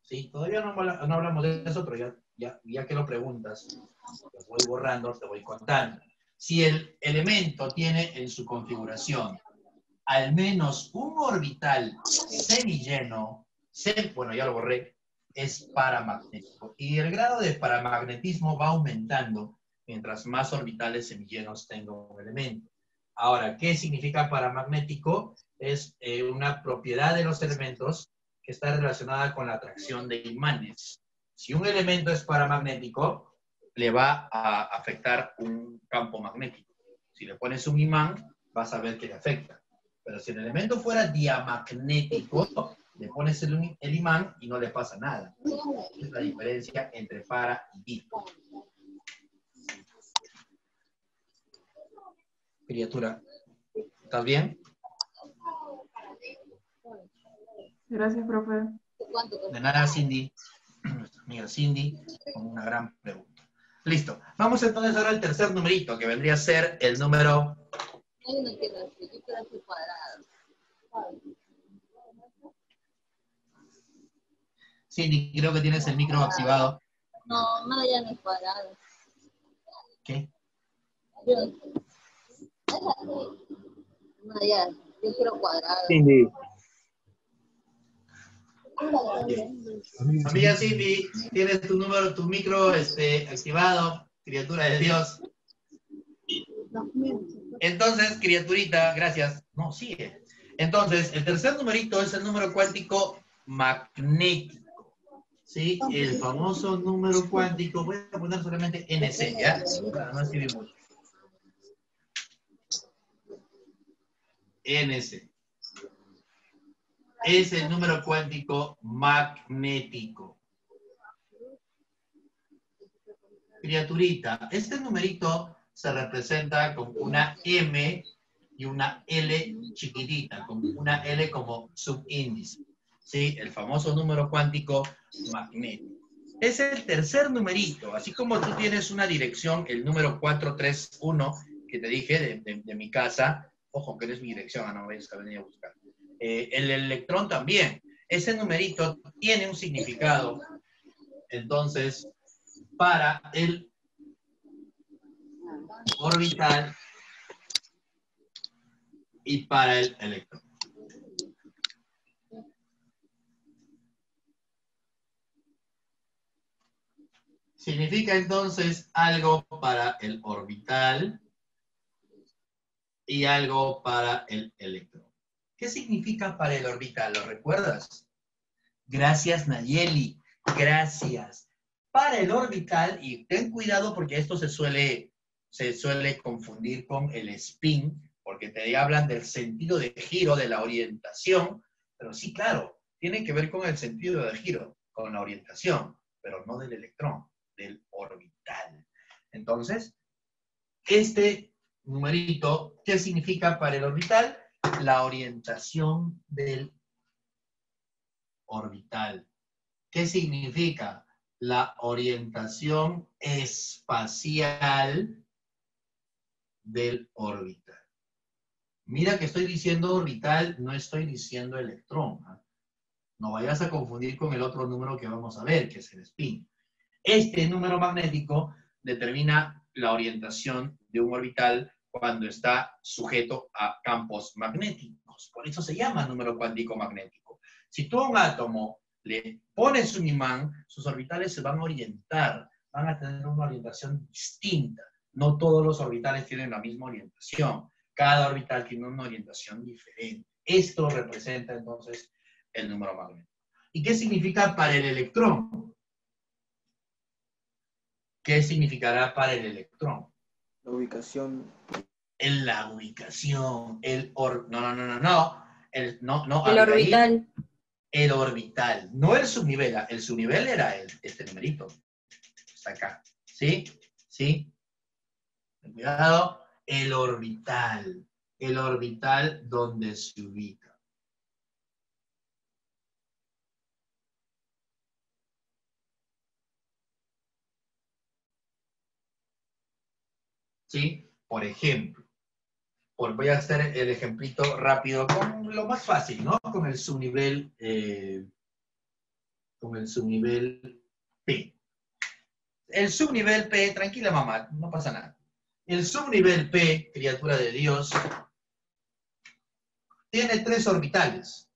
¿Sí? Todavía no hablamos de eso, pero ya que lo preguntas, lo voy borrando, te voy contando. Si el elemento tiene en su configuración al menos un orbital semilleno, bueno, ya lo borré, es paramagnético. Y el grado de paramagnetismo va aumentando mientras más orbitales semillenos tenga un elemento. Ahora, ¿qué significa paramagnético? Es una propiedad de los elementos que está relacionada con la atracción de imanes. Si un elemento es paramagnético, le va a afectar un campo magnético. Si le pones un imán, vas a ver que le afecta. Pero si el elemento fuera diamagnético, le pones el imán y no le pasa nada. Esa es la diferencia entre para y di. Criatura, ¿estás bien? Gracias, profe. De nada, Cindy. Nuestra amiga Cindy, con una gran pregunta. Listo. Vamos entonces ahora al tercer numerito, que vendría a ser el número... Cindy, creo que tienes el micro activado. No, ya no es cuadrado. ¿Qué? No, ya, yo quiero cuadrado. Cindy. Amiga Cindy, tienes tu número, tu micro activado, criatura de Dios. Entonces, criaturita, gracias. No, sigue. Entonces, el tercer numerito es el número cuántico magnético. ¿Sí? El famoso número cuántico. Voy a poner solamente NC, ¿ya? Para no escribir mucho. NC. Es el número cuántico magnético. Criaturita, este numerito se representa con una M y una L chiquitita, con una L como subíndice. ¿Sí? El famoso número cuántico magnético. Es el tercer numerito, así como tú tienes una dirección, el número 431, que te dije de mi casa. Ojo, que no es mi dirección, no vayas a venir a buscar. El electrón también. Ese numerito tiene un significado, entonces, para el orbital y para el electrón. Significa entonces algo para el orbital y algo para el electrón. ¿Qué significa para el orbital? ¿Lo recuerdas? Gracias, Nayeli. Gracias. Para el orbital, y ten cuidado porque esto se suele confundir con el spin, porque te hablan del sentido de giro, de la orientación, pero sí, claro, tiene que ver con el sentido de giro, con la orientación, pero no del electrón, del orbital. Entonces, este numerito, ¿qué significa para el orbital? La orientación del orbital. ¿Qué significa? La orientación espacial del orbital. Mira que estoy diciendo orbital, no estoy diciendo electrón. No vayas a confundir con el otro número que vamos a ver, que es el spin. Este número magnético determina la orientación de un orbital cuando está sujeto a campos magnéticos. Por eso se llama número cuántico magnético. Si tú a un átomo le pones un imán, sus orbitales se van a orientar, van a tener una orientación distinta. No todos los orbitales tienen la misma orientación. Cada orbital tiene una orientación diferente. Esto representa entonces el número magnético. ¿Y qué significa para el electrón? ¿Qué significará para el electrón? La ubicación. En la ubicación, el orbital. El orbital, no el subnivel. El subnivel era este numerito. Está acá. ¿Sí? ¿Sí? Cuidado. El orbital. El orbital donde se ubica. ¿Sí? Por ejemplo, voy a hacer el ejemplito rápido con lo más fácil, ¿no? Con el subnivel P. El subnivel P, tranquila mamá, no pasa nada. El subnivel P, criatura de Dios, tiene 3 orbitales.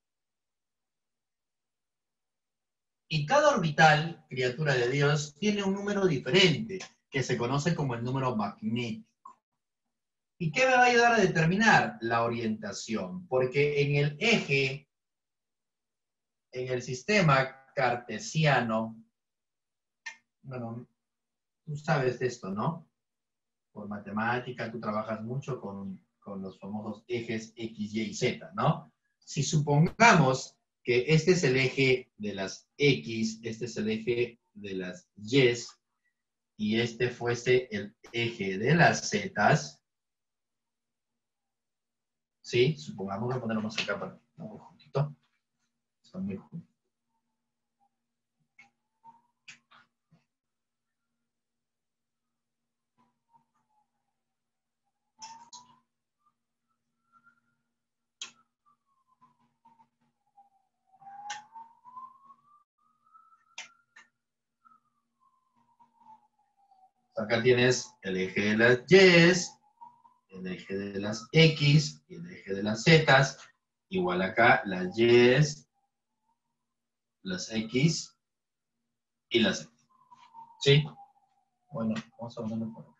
Y cada orbital, criatura de Dios, tiene un número diferente, que se conoce como el número magnético. ¿Y qué me va a ayudar a determinar? La orientación. Porque en el eje, en el sistema cartesiano, bueno, tú sabes de esto, ¿no? Por matemática, tú trabajas mucho con los famosos ejes X, Y y Z, ¿no? Si supongamos que este es el eje de las X, este es el eje de las Y este fuese el eje de las Z, ¿sí? Supongamos que ponernos acá para muy juntito. Están muy juntos. Acá tienes el eje de las Y, el eje de las X y el eje de las Z. Igual acá las Y, las X y las Z. ¿Sí? Bueno, vamos a ponerlo por acá.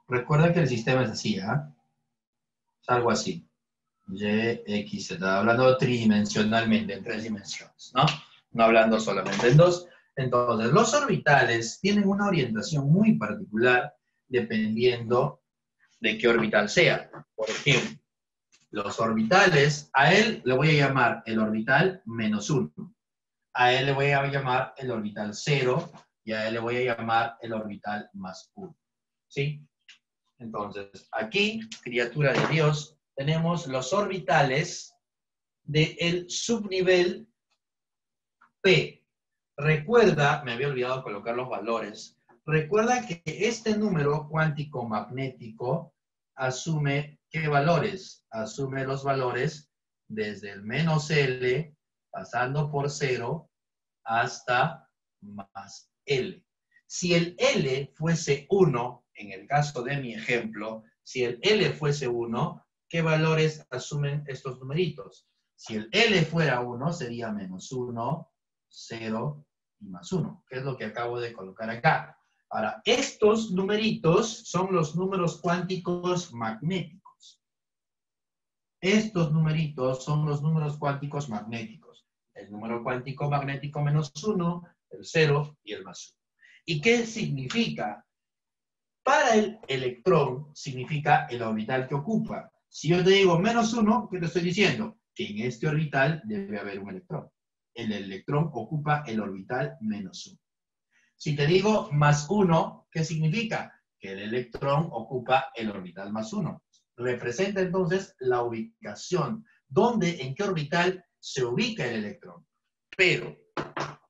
Recuerda que el sistema es así, ¿ah? Es algo así. Y, X, Z, hablando tridimensionalmente, en 3 dimensiones, ¿no? No hablando solamente en 2. Entonces, los orbitales tienen una orientación muy particular dependiendo de qué orbital sea. Por ejemplo, los orbitales, a él le voy a llamar el orbital -1. A él le voy a llamar el orbital 0 y a él le voy a llamar el orbital +1. ¿Sí? Entonces, aquí, criatura de Dios, tenemos los orbitales del subnivel P. Recuerda, me había olvidado colocar los valores, recuerda que este número cuántico magnético asume ¿qué valores? Asume los valores desde el -L, pasando por 0, hasta +L. Si el L fuese 1, en el caso de mi ejemplo, si el L fuese 1, ¿qué valores asumen estos numeritos? Si el L fuera 1, sería -1, 0 y +1, que es lo que acabo de colocar acá. Ahora, estos numeritos son los números cuánticos magnéticos. Estos numeritos son los números cuánticos magnéticos. El número cuántico magnético -1, el 0 y el +1. ¿Y qué significa? Para el electrón significa el orbital que ocupa. Si yo te digo -1, ¿qué te estoy diciendo? Que en este orbital debe haber un electrón. El electrón ocupa el orbital -1. Si te digo más 1, ¿qué significa? Que el electrón ocupa el orbital más 1. Representa entonces la ubicación. ¿Dónde, en qué orbital se ubica el electrón? Pero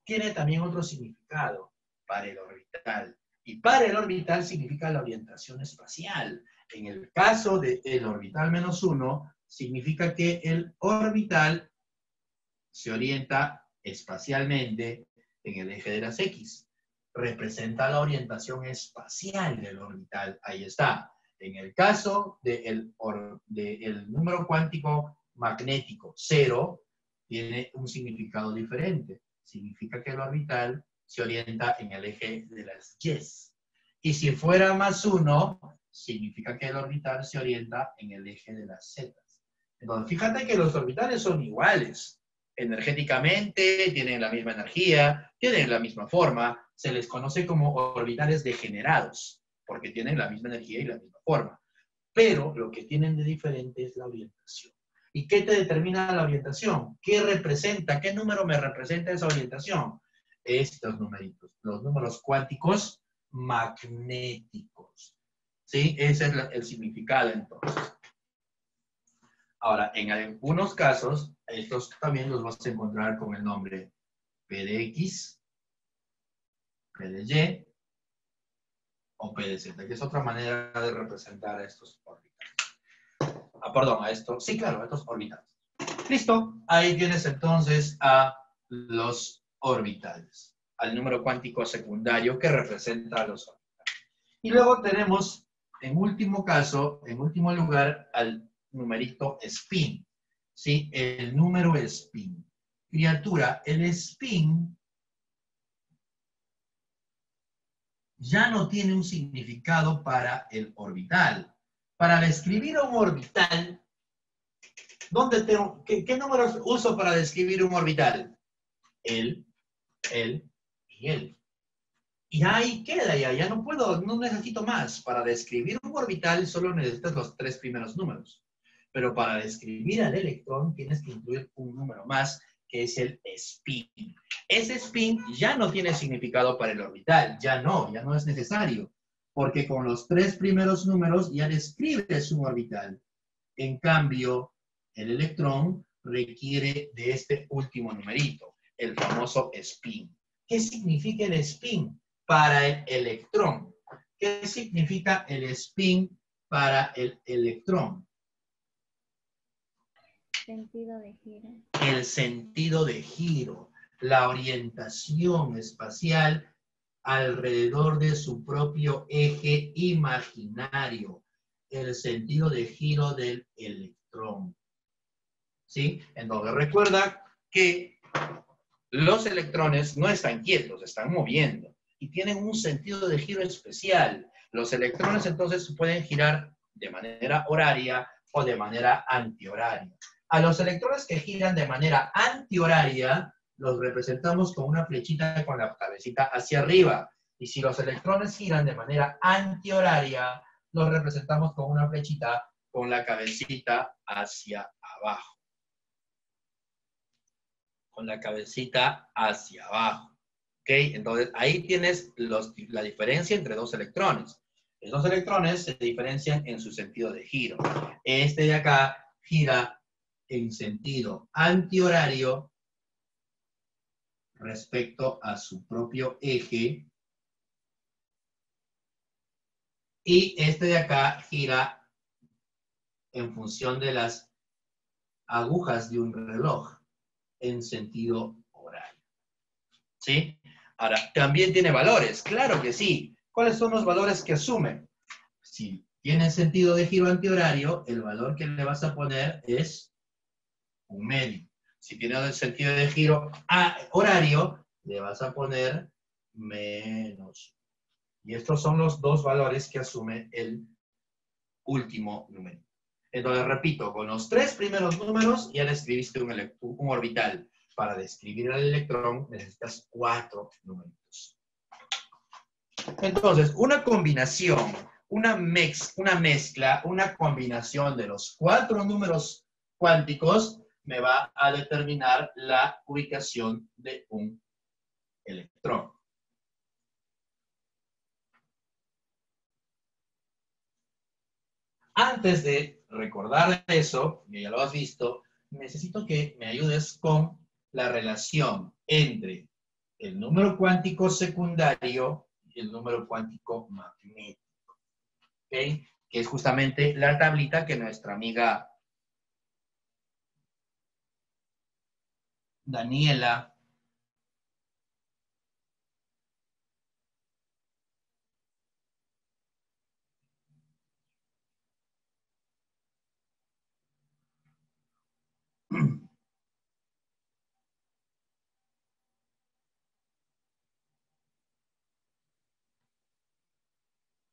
tiene también otro significado para el orbital. Y para el orbital significa la orientación espacial. En el caso del orbital menos 1, significa que el orbital se orienta espacialmente en el eje de las X. Representa la orientación espacial del orbital. Ahí está. En el caso del número cuántico magnético 0, tiene un significado diferente. Significa que el orbital se orienta en el eje de las Ys. Y si fuera más 1, significa que el orbital se orienta en el eje de las Z. Entonces, fíjate que los orbitales son iguales. Energéticamente, tienen la misma energía, tienen la misma forma. Se les conoce como orbitales degenerados, porque tienen la misma energía y la misma forma. Pero lo que tienen de diferente es la orientación. ¿Y qué te determina la orientación? ¿Qué representa? ¿Qué número me representa esa orientación? Estos numeritos, los números cuánticos magnéticos. ¿Sí? Ese es el significado entonces. Ahora, en algunos casos, estos también los vas a encontrar con el nombre P de X, P de Y o P de Z, que es otra manera de representar a estos orbitales. Perdón, a estos, sí, claro, a estos orbitales. Listo, ahí tienes entonces a los orbitales, al número cuántico secundario que representa a los orbitales. Y luego tenemos, en último caso, en último lugar, al numerito spin, ¿sí? El número spin. Criatura, el spin ya no tiene un significado para el orbital. Para describir un orbital, ¿qué números uso para describir un orbital? El y el. Y ahí queda, ya no necesito más. Para describir un orbital solo necesitas los 3 primeros números. Pero para describir al electrón tienes que incluir un número más, que es el spin. Ese spin ya no tiene significado para el orbital, ya no es necesario, porque con los 3 primeros números ya describes un orbital. En cambio, el electrón requiere de este último numerito, el famoso spin. ¿Qué significa el spin para el electrón? ¿Qué significa el spin para el electrón? Sentido de giro. El sentido de giro, la orientación espacial alrededor de su propio eje imaginario, el sentido de giro del electrón. ¿Sí? Entonces recuerda que los electrones no están quietos, están moviendo y tienen un sentido de giro especial. Los electrones entonces pueden girar de manera horaria o de manera antihoraria. A los electrones que giran de manera antihoraria, los representamos con una flechita con la cabecita hacia arriba. Y si los electrones giran de manera antihoraria, los representamos con una flechita con la cabecita hacia abajo. Con la cabecita hacia abajo. ¿Ok? Entonces, ahí tienes la diferencia entre dos electrones. Los dos electrones se diferencian en su sentido de giro. Este de acá gira en sentido antihorario respecto a su propio eje. Y este de acá gira en función de las agujas de un reloj en sentido horario. ¿Sí? Ahora, también tiene valores, claro que sí. ¿Cuáles son los valores que asume? Si tiene sentido de giro antihorario, el valor que le vas a poner es 1/2. Si tiene el sentido de giro horario, le vas a poner -1. Y estos son los dos valores que asume el último número. Entonces, repito, con los 3 primeros números ya describiste un orbital. Para describir al electrón necesitas 4 números. Entonces, una combinación, una mezcla, una combinación de los 4 números cuánticos me va a determinar la ubicación de un electrón. Antes de recordar eso, que ya lo has visto, necesito que me ayudes con la relación entre el número cuántico secundario y el número cuántico magnético. ¿Ok? Que es justamente la tablita que nuestra amiga Daniela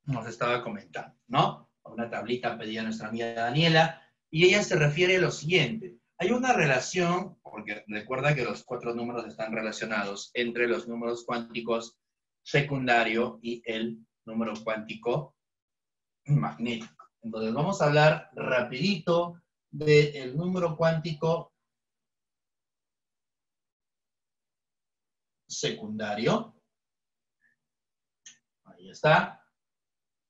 nos estaba comentando, ¿no? Una tablita pedía nuestra amiga Daniela, y ella se refiere a lo siguiente. Hay una relación, porque recuerda que los 4 números están relacionados entre los números cuánticos secundario y el número cuántico magnético. Entonces vamos a hablar rapidito del número cuántico secundario. Ahí está.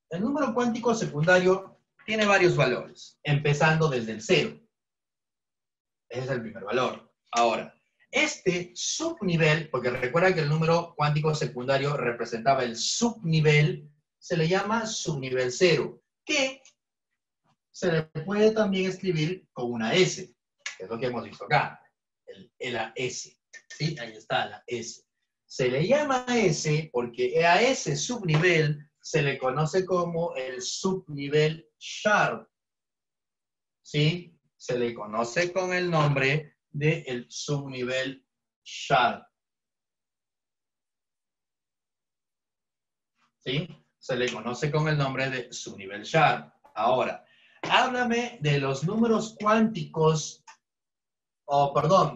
El número cuántico secundario tiene varios valores, empezando desde el 0. Ese es el primer valor. Ahora, este subnivel, porque recuerda que el número cuántico secundario representaba el subnivel, se le llama subnivel 0, que se le puede también escribir con una S, que es lo que hemos visto acá, la S. ¿Sí? Ahí está la S. Se le llama S porque a ese subnivel se le conoce como el subnivel sharp. ¿Sí? Se le conoce con el nombre del subnivel sharp. ¿Sí? Se le conoce con el nombre de subnivel sharp. Ahora, háblame de los números cuánticos,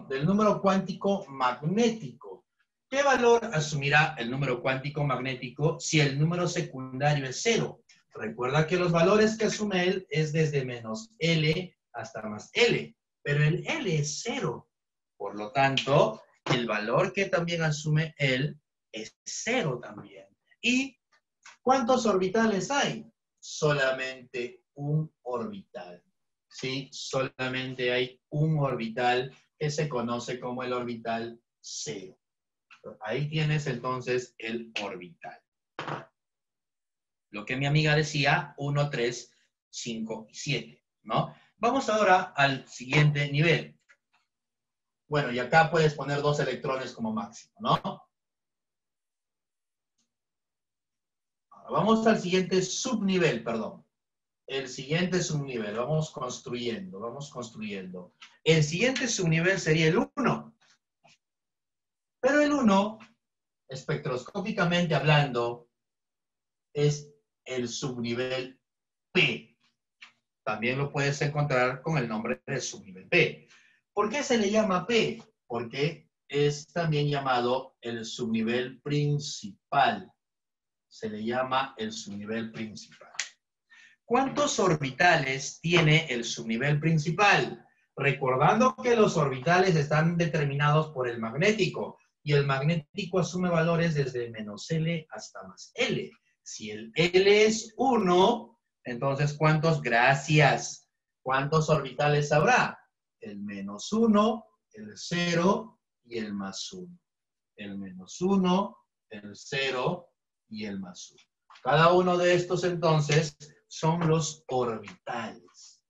del número cuántico magnético. ¿Qué valor asumirá el número cuántico magnético si el número secundario es 0? Recuerda que los valores que asume él es desde menos L hasta más L, pero el L es 0. Por lo tanto, el valor que también asume él es 0 también. ¿Y cuántos orbitales hay? Solamente un orbital. ¿Sí? Solamente hay un orbital que se conoce como el orbital 0. Ahí tienes entonces el orbital. Lo que mi amiga decía, 1, 3, 5 y 7, ¿no? Vamos ahora al siguiente nivel. Bueno, y acá puedes poner 2 electrones como máximo, ¿no? Ahora vamos al siguiente subnivel, perdón. El siguiente subnivel, vamos construyendo. El siguiente subnivel sería el 1. Pero el 1, espectroscópicamente hablando, es el subnivel P. También lo puedes encontrar con el nombre de subnivel P. ¿Por qué se le llama P? Porque es también llamado el subnivel principal. Se le llama el subnivel principal. ¿Cuántos orbitales tiene el subnivel principal? Recordando que los orbitales están determinados por el magnético, y el magnético asume valores desde menos L hasta más L. Si el L es 1, entonces ¿cuántos orbitales habrá? El menos 1, el 0 y el más 1. El menos 1, el 0 y el más 1. Cada uno de estos entonces son los orbitales.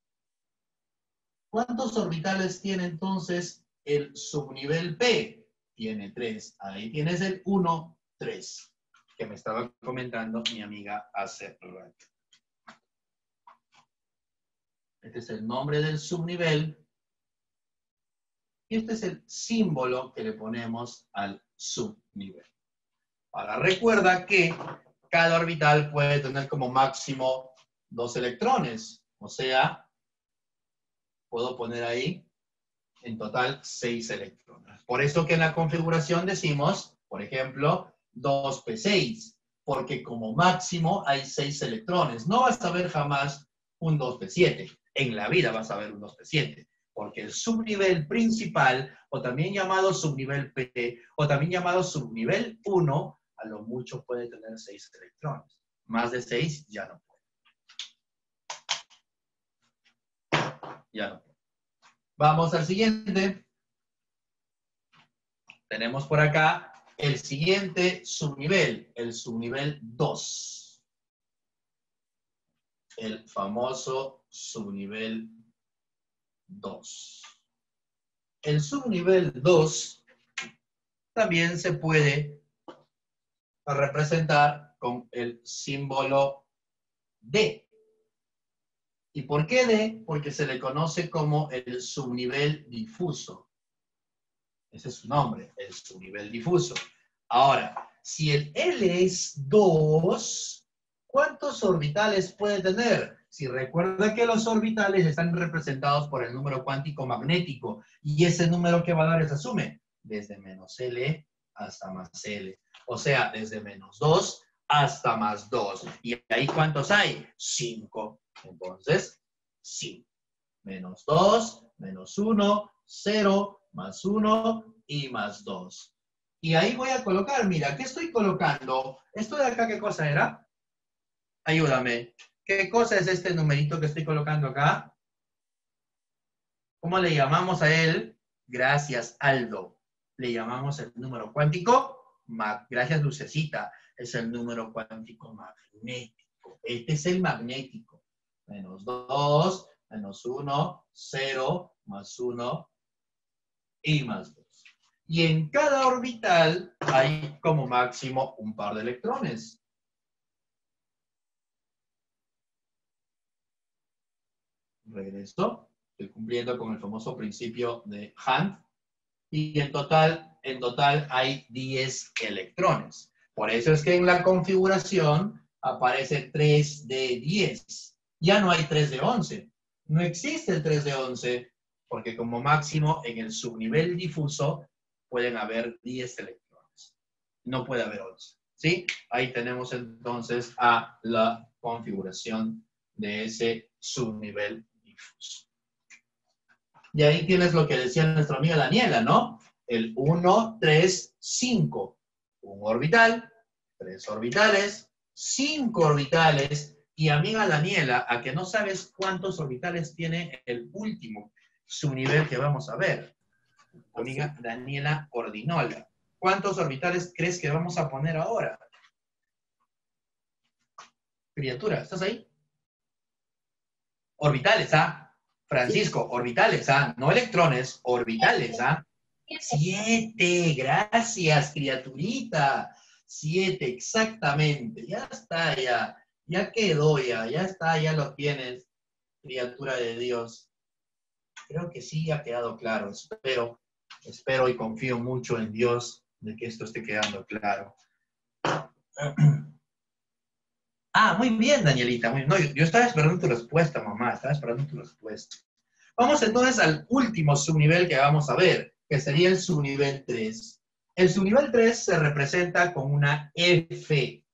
¿Cuántos orbitales tiene entonces el subnivel P? Tiene 3. Ahí tienes el 1, 3, que me estaba comentando mi amiga hace rato. Este es el nombre del subnivel. Y este es el símbolo que le ponemos al subnivel. Ahora recuerda que cada orbital puede tener como máximo 2 electrones. O sea, puedo poner ahí en total 6 electrones. Por eso que en la configuración decimos, por ejemplo, 2p6, porque como máximo hay 6 electrones. No vas a ver jamás un 2p7. En la vida vas a ver un 2p7, porque el subnivel principal, o también llamado subnivel P, o también llamado subnivel 1, a lo mucho puede tener 6 electrones. Más de 6 ya no puede. Ya no. Vamos al siguiente. Tenemos por acá el siguiente subnivel, el subnivel 2. El famoso subnivel 2. El subnivel 2 también se puede representar con el símbolo D. ¿Y por qué D? Porque se le conoce como el subnivel difuso. Ese es su nombre, el subnivel difuso. Ahora, si el L es 2, ¿cuántos orbitales puede tener? Si recuerda que los orbitales están representados por el número cuántico magnético, y ese número que va a dar es asume desde menos L hasta más L. O sea, desde menos 2 hasta más 2. ¿Y ahí cuántos hay? 5. Entonces, 5. Menos 2, menos 1, 0, más 1 y más 2. Y ahí voy a colocar, mira, ¿qué estoy colocando? ¿Esto de acá qué cosa era? Ayúdame. ¿Qué cosa es este numerito que estoy colocando acá? ¿Cómo le llamamos a él? Gracias, Aldo. Le llamamos el número cuántico. Gracias, Lucecita. Es el número cuántico magnético. Este es el magnético. Menos 2, menos 1, 0, más 1 y más 2. Y en cada orbital hay como máximo un par de electrones. Regreso. Estoy cumpliendo con el famoso principio de Hunt. Y en total hay 10 electrones. Por eso es que en la configuración aparece 3 de 10. Ya no hay 3 de 11. No existe el 3 de 11 porque como máximo en el subnivel difuso pueden haber 10 electrones. No puede haber 11. ¿Sí? Ahí tenemos entonces a la configuración de ese subnivel difuso. Y ahí tienes lo que decía nuestra amiga Daniela, ¿no? El 1, 3, 5. Un orbital, 3 orbitales, 5 orbitales. Y amiga Daniela, ¿a que no sabes cuántos orbitales tiene el último subnivel que vamos a ver? Amiga Daniela Ordinola. ¿Cuántos orbitales crees que vamos a poner ahora? Criatura, ¿estás ahí? Orbitales, ¿ah? Francisco, orbitales, ¿ah? No electrones, orbitales, ¿ah? 7, gracias, criaturita. 7, exactamente. Ya está, ya quedó, ya está, ya lo tienes, criatura de Dios. Creo que sí ha quedado claro. Espero y confío mucho en Dios de que esto esté quedando claro. Ah, muy bien, Danielita. No, yo estaba esperando tu respuesta, mamá. Estaba esperando tu respuesta. Vamos entonces al último subnivel que vamos a ver, que sería el subnivel 3. El subnivel 3 se representa con una F.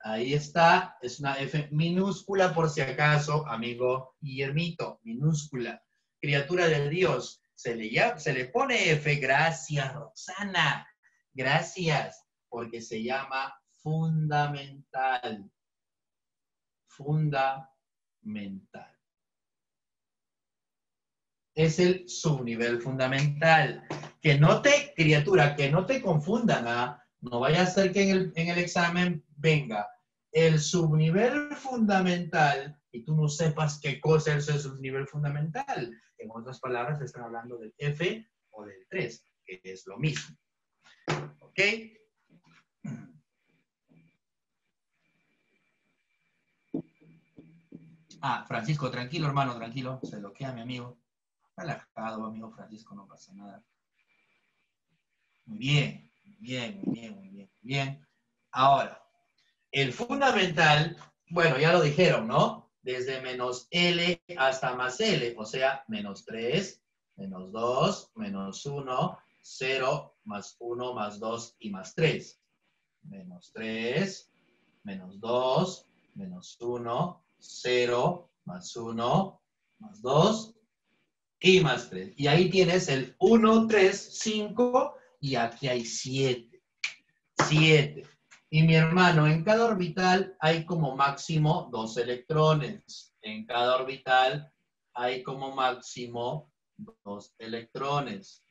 Ahí está, es una F minúscula por si acaso, amigo Guillermito, minúscula. Criatura de Dios, se le pone F, gracias, Roxana. Gracias, porque se llama fundamental. Fundamental. Es el subnivel fundamental. Criatura, que no te confundan, ¿ah? No vaya a ser que en el examen venga el subnivel fundamental y tú no sepas qué cosa es el subnivel fundamental. En otras palabras, están hablando del F o del 3, que es lo mismo. ¿Ok? Ah, Francisco, tranquilo, hermano, tranquilo. Se bloquea, mi amigo. Relajado, amigo Francisco, no pasa nada. Muy bien, muy bien. Ahora, el fundamental, bueno, ya lo dijeron, ¿no? Desde menos L hasta más L, o sea, menos 3, menos 2, menos 1, 0, más 1, más 2 y más 3. Menos 3, menos 2, menos 1, 0, más 1, más 2 y más 3. Y ahí tienes el 1, 3, 5 y aquí hay 7. 7. Y mi hermano, en cada orbital hay como máximo 2 electrones. En cada orbital hay como máximo 2 electrones.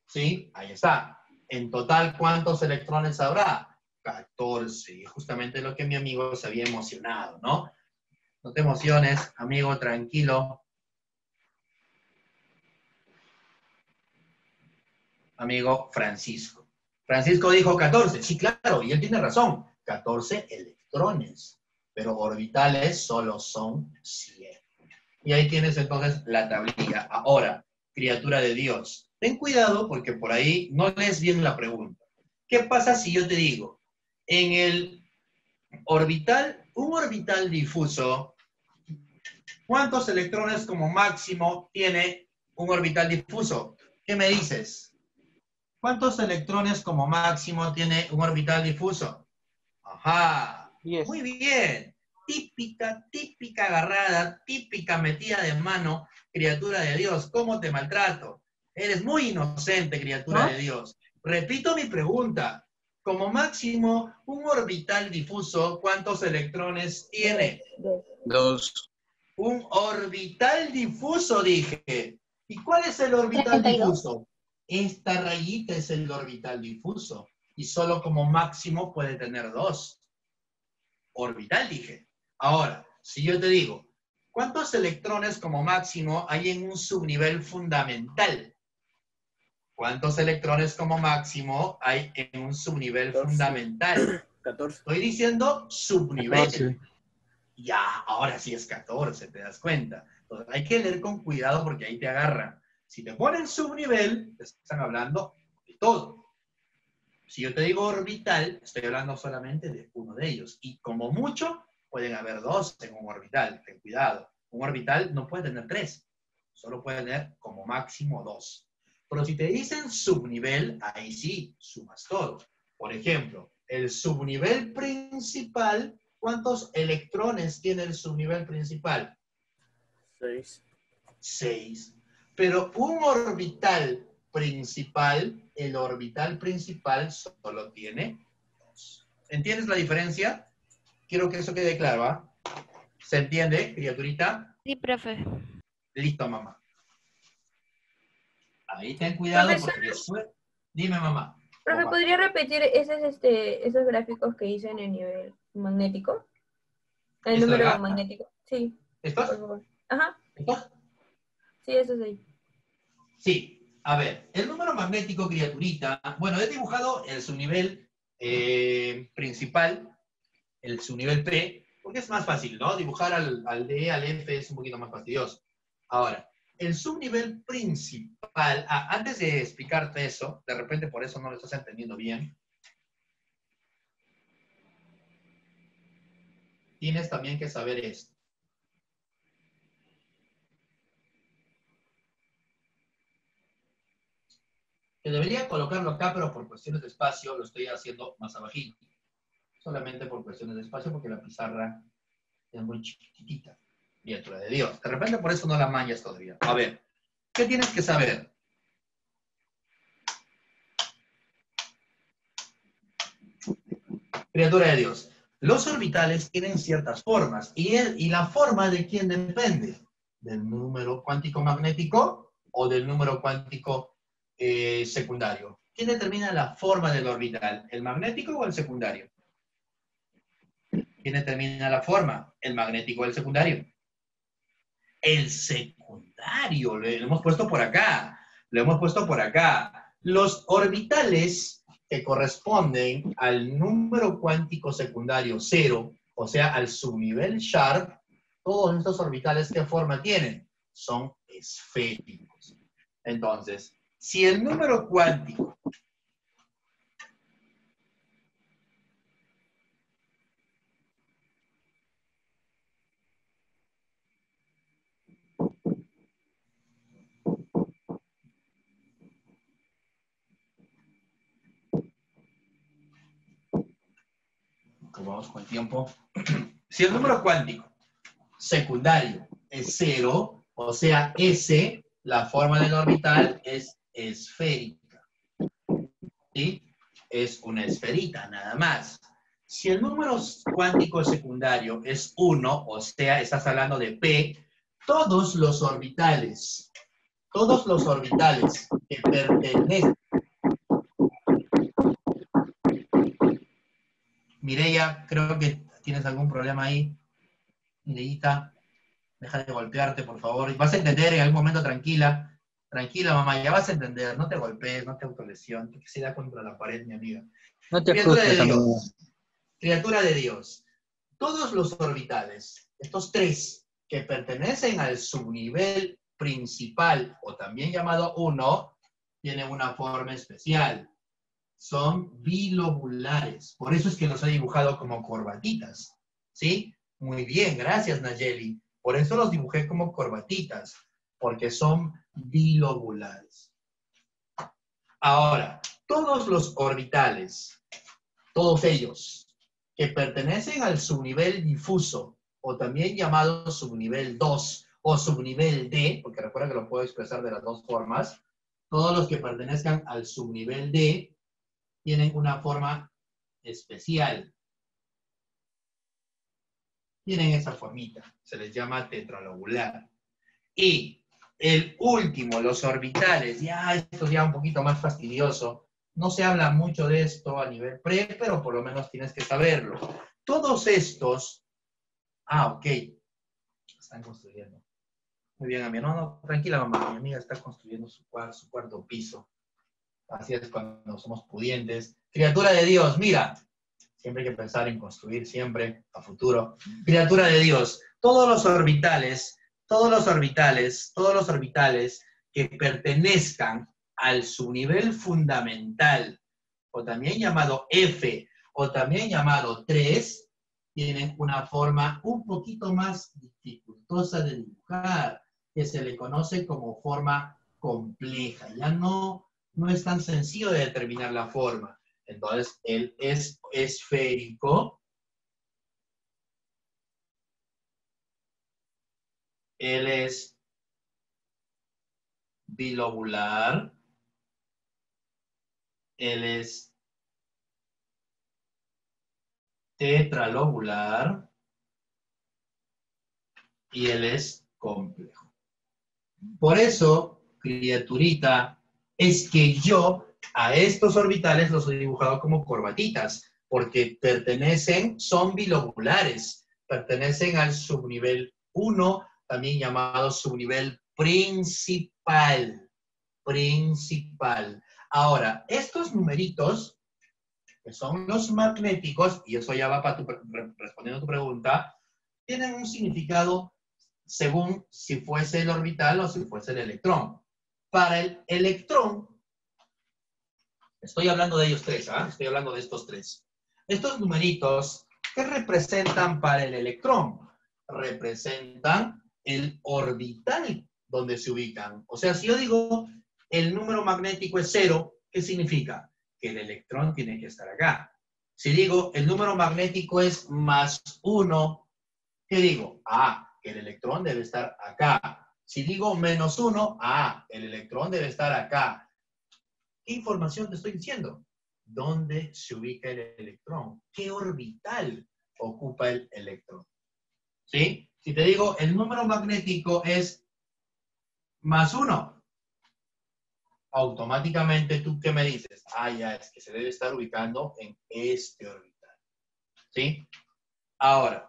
¿Sí? Ahí está. En total, ¿cuántos electrones habrá? 14. Justamente lo que mi amigo se había emocionado, ¿no? No te emociones, amigo, tranquilo. Amigo Francisco. Francisco dijo 14. Sí, claro, y él tiene razón. 14 electrones. Pero orbitales solo son 100. Y ahí tienes entonces la tablilla. Ahora, criatura de Dios, ten cuidado porque por ahí no lees bien la pregunta. ¿Qué pasa si yo te digo, en el orbital, un orbital difuso, ¿cuántos electrones como máximo tiene un orbital difuso? ¿Qué me dices? ¿Cuántos electrones como máximo tiene un orbital difuso? Ajá, 10. muy bien. Típica agarrada, típica metida de mano, criatura de Dios. ¿Cómo te maltrato? Eres muy inocente, criatura de Dios. Repito mi pregunta. Como máximo, un orbital difuso, ¿cuántos electrones tiene? 2. Un orbital difuso, dije. ¿Y cuál es el orbital 32. difuso? Esta rayita es el orbital difuso. Y solo como máximo puede tener 2. Orbital, dije. Ahora, si yo te digo, ¿cuántos electrones como máximo hay en un subnivel fundamental? ¿Cuántos electrones como máximo hay en un subnivel 14. fundamental? 14. Estoy diciendo subnivel. 14. Ya, ahora sí es 14, ¿te das cuenta? Entonces hay que leer con cuidado porque ahí te agarran. Si te ponen subnivel, te están hablando de todo. Si yo te digo orbital, estoy hablando solamente de uno de ellos. Y como mucho, pueden haber 2 en un orbital. Ten cuidado. Un orbital no puede tener 3. Solo puede tener como máximo 2. Pero si te dicen subnivel, ahí sí, sumas todo. Por ejemplo, el subnivel principal, ¿cuántos electrones tiene el subnivel principal? 6. 6. Pero un orbital principal, el orbital principal solo tiene 2. ¿Entiendes la diferencia? Quiero que eso quede claro, ¿ah? ¿Se entiende, criaturita? Sí, profe. Listo, mamá. Ahí ten cuidado Profesor. porque después... Dime, mamá. Profe, Mamá. ¿podría repetir esos gráficos que hice en el nivel magnético? El ¿Esto número acá? magnético. Sí, por ¿Estos? favor. Ajá, ¿Estos? sí, eso sí. Sí. A ver, el número magnético, criaturita... Bueno, he dibujado el subnivel principal, el subnivel P, porque es más fácil, ¿no? Dibujar al D, al F es un poquito más fastidioso. Ahora, el subnivel principal... antes de explicarte eso, de repente por eso no lo estás entendiendo bien, tienes también que saber esto. Que debería colocarlo acá, pero por cuestiones de espacio lo estoy haciendo más abajito. Solamente por cuestiones de espacio, porque la pizarra es muy chiquitita. Criatura de Dios. De repente por eso no la manchas todavía. A ver, ¿qué tienes que saber? Criatura de Dios. Los orbitales tienen ciertas formas. ¿Y la forma de quién depende? ¿Del número cuántico magnético o del número cuántico secundario? ¿Quién determina la forma del orbital? ¿El magnético o el secundario? ¿Quién determina la forma? ¿El magnético o el secundario? El secundario, lo hemos puesto por acá. Lo hemos puesto por acá. Los orbitales que corresponden al número cuántico secundario 0, o sea, al subnivel Sharp, todos estos orbitales, ¿qué forma tienen? Son esféricos. Entonces, si el número cuántico vamos con el tiempo. Si el número cuántico secundario es 0, o sea, S, la forma del orbital es esférica. ¿Sí? Es una esferita, nada más. Si el número cuántico secundario es 1, o sea, estás hablando de P, todos los orbitales que pertenecen. Mireia, creo que tienes algún problema ahí. Mireita, deja de golpearte, por favor. Vas a entender en algún momento, tranquila. Tranquila, mamá, ya vas a entender. No te golpees, no te autolesiones. Que se da contra la pared, mi amiga. No te Criatura de frustres, amigo. Dios. Criatura de Dios. Todos los orbitales, estos tres, que pertenecen al subnivel principal, o también llamado 1, tienen una forma especial. Son bilobulares. Por eso es que los he dibujado como corbatitas. ¿Sí? Muy bien, gracias, Nayeli. Por eso los dibujé como corbatitas, porque son bilobulares. Ahora, todos los orbitales, todos ellos, que pertenecen al subnivel difuso, o también llamado subnivel 2, o subnivel D, porque recuerda que lo puedo expresar de las dos formas, todos los que pertenezcan al subnivel D tienen una forma especial. Tienen esa formita, se les llama tetralobular. Y el último, los orbitales, ya esto es ya un poquito más fastidioso. No se habla mucho de esto a nivel pre, pero por lo menos tienes que saberlo. Todos estos... ok. Están construyendo. Muy bien, amiga. No, tranquila, mamá. Mi amiga está construyendo su cuarto piso. Así es cuando somos pudientes. Criatura de Dios, mira. Siempre hay que pensar en construir siempre a futuro. Criatura de Dios, todos los orbitales que pertenezcan al subnivel fundamental, o también llamado F, o también llamado 3, tienen una forma un poquito más dificultosa de dibujar, que se le conoce como forma compleja. Ya no es tan sencillo de determinar la forma. Entonces, él es esférico. Él es bilobular. Él es tetralobular. Y él es complejo. Por eso, criaturita, es que yo a estos orbitales los he dibujado como corbatitas, porque son bilobulares, pertenecen al subnivel 1, también llamado subnivel principal. Ahora, estos numeritos, que son los magnéticos, y eso ya va para respondiendo a tu pregunta, tienen un significado según si fuese el orbital o si fuese el electrón. Para el electrón, estoy hablando de ellos tres, estoy hablando de estos tres. Estos numeritos, ¿qué representan para el electrón? Representan el orbital donde se ubican. O sea, si yo digo el número magnético es 0, ¿qué significa? Que el electrón tiene que estar acá. Si digo el número magnético es +1, ¿qué digo? Que el electrón debe estar acá. Si digo -1, el electrón debe estar acá. ¿Qué información te estoy diciendo? ¿Dónde se ubica el electrón? ¿Qué orbital ocupa el electrón? ¿Sí? Si te digo el número magnético es +1, automáticamente tú ¿qué me dices? Ya es que se debe estar ubicando en este orbital. ¿Sí? Ahora,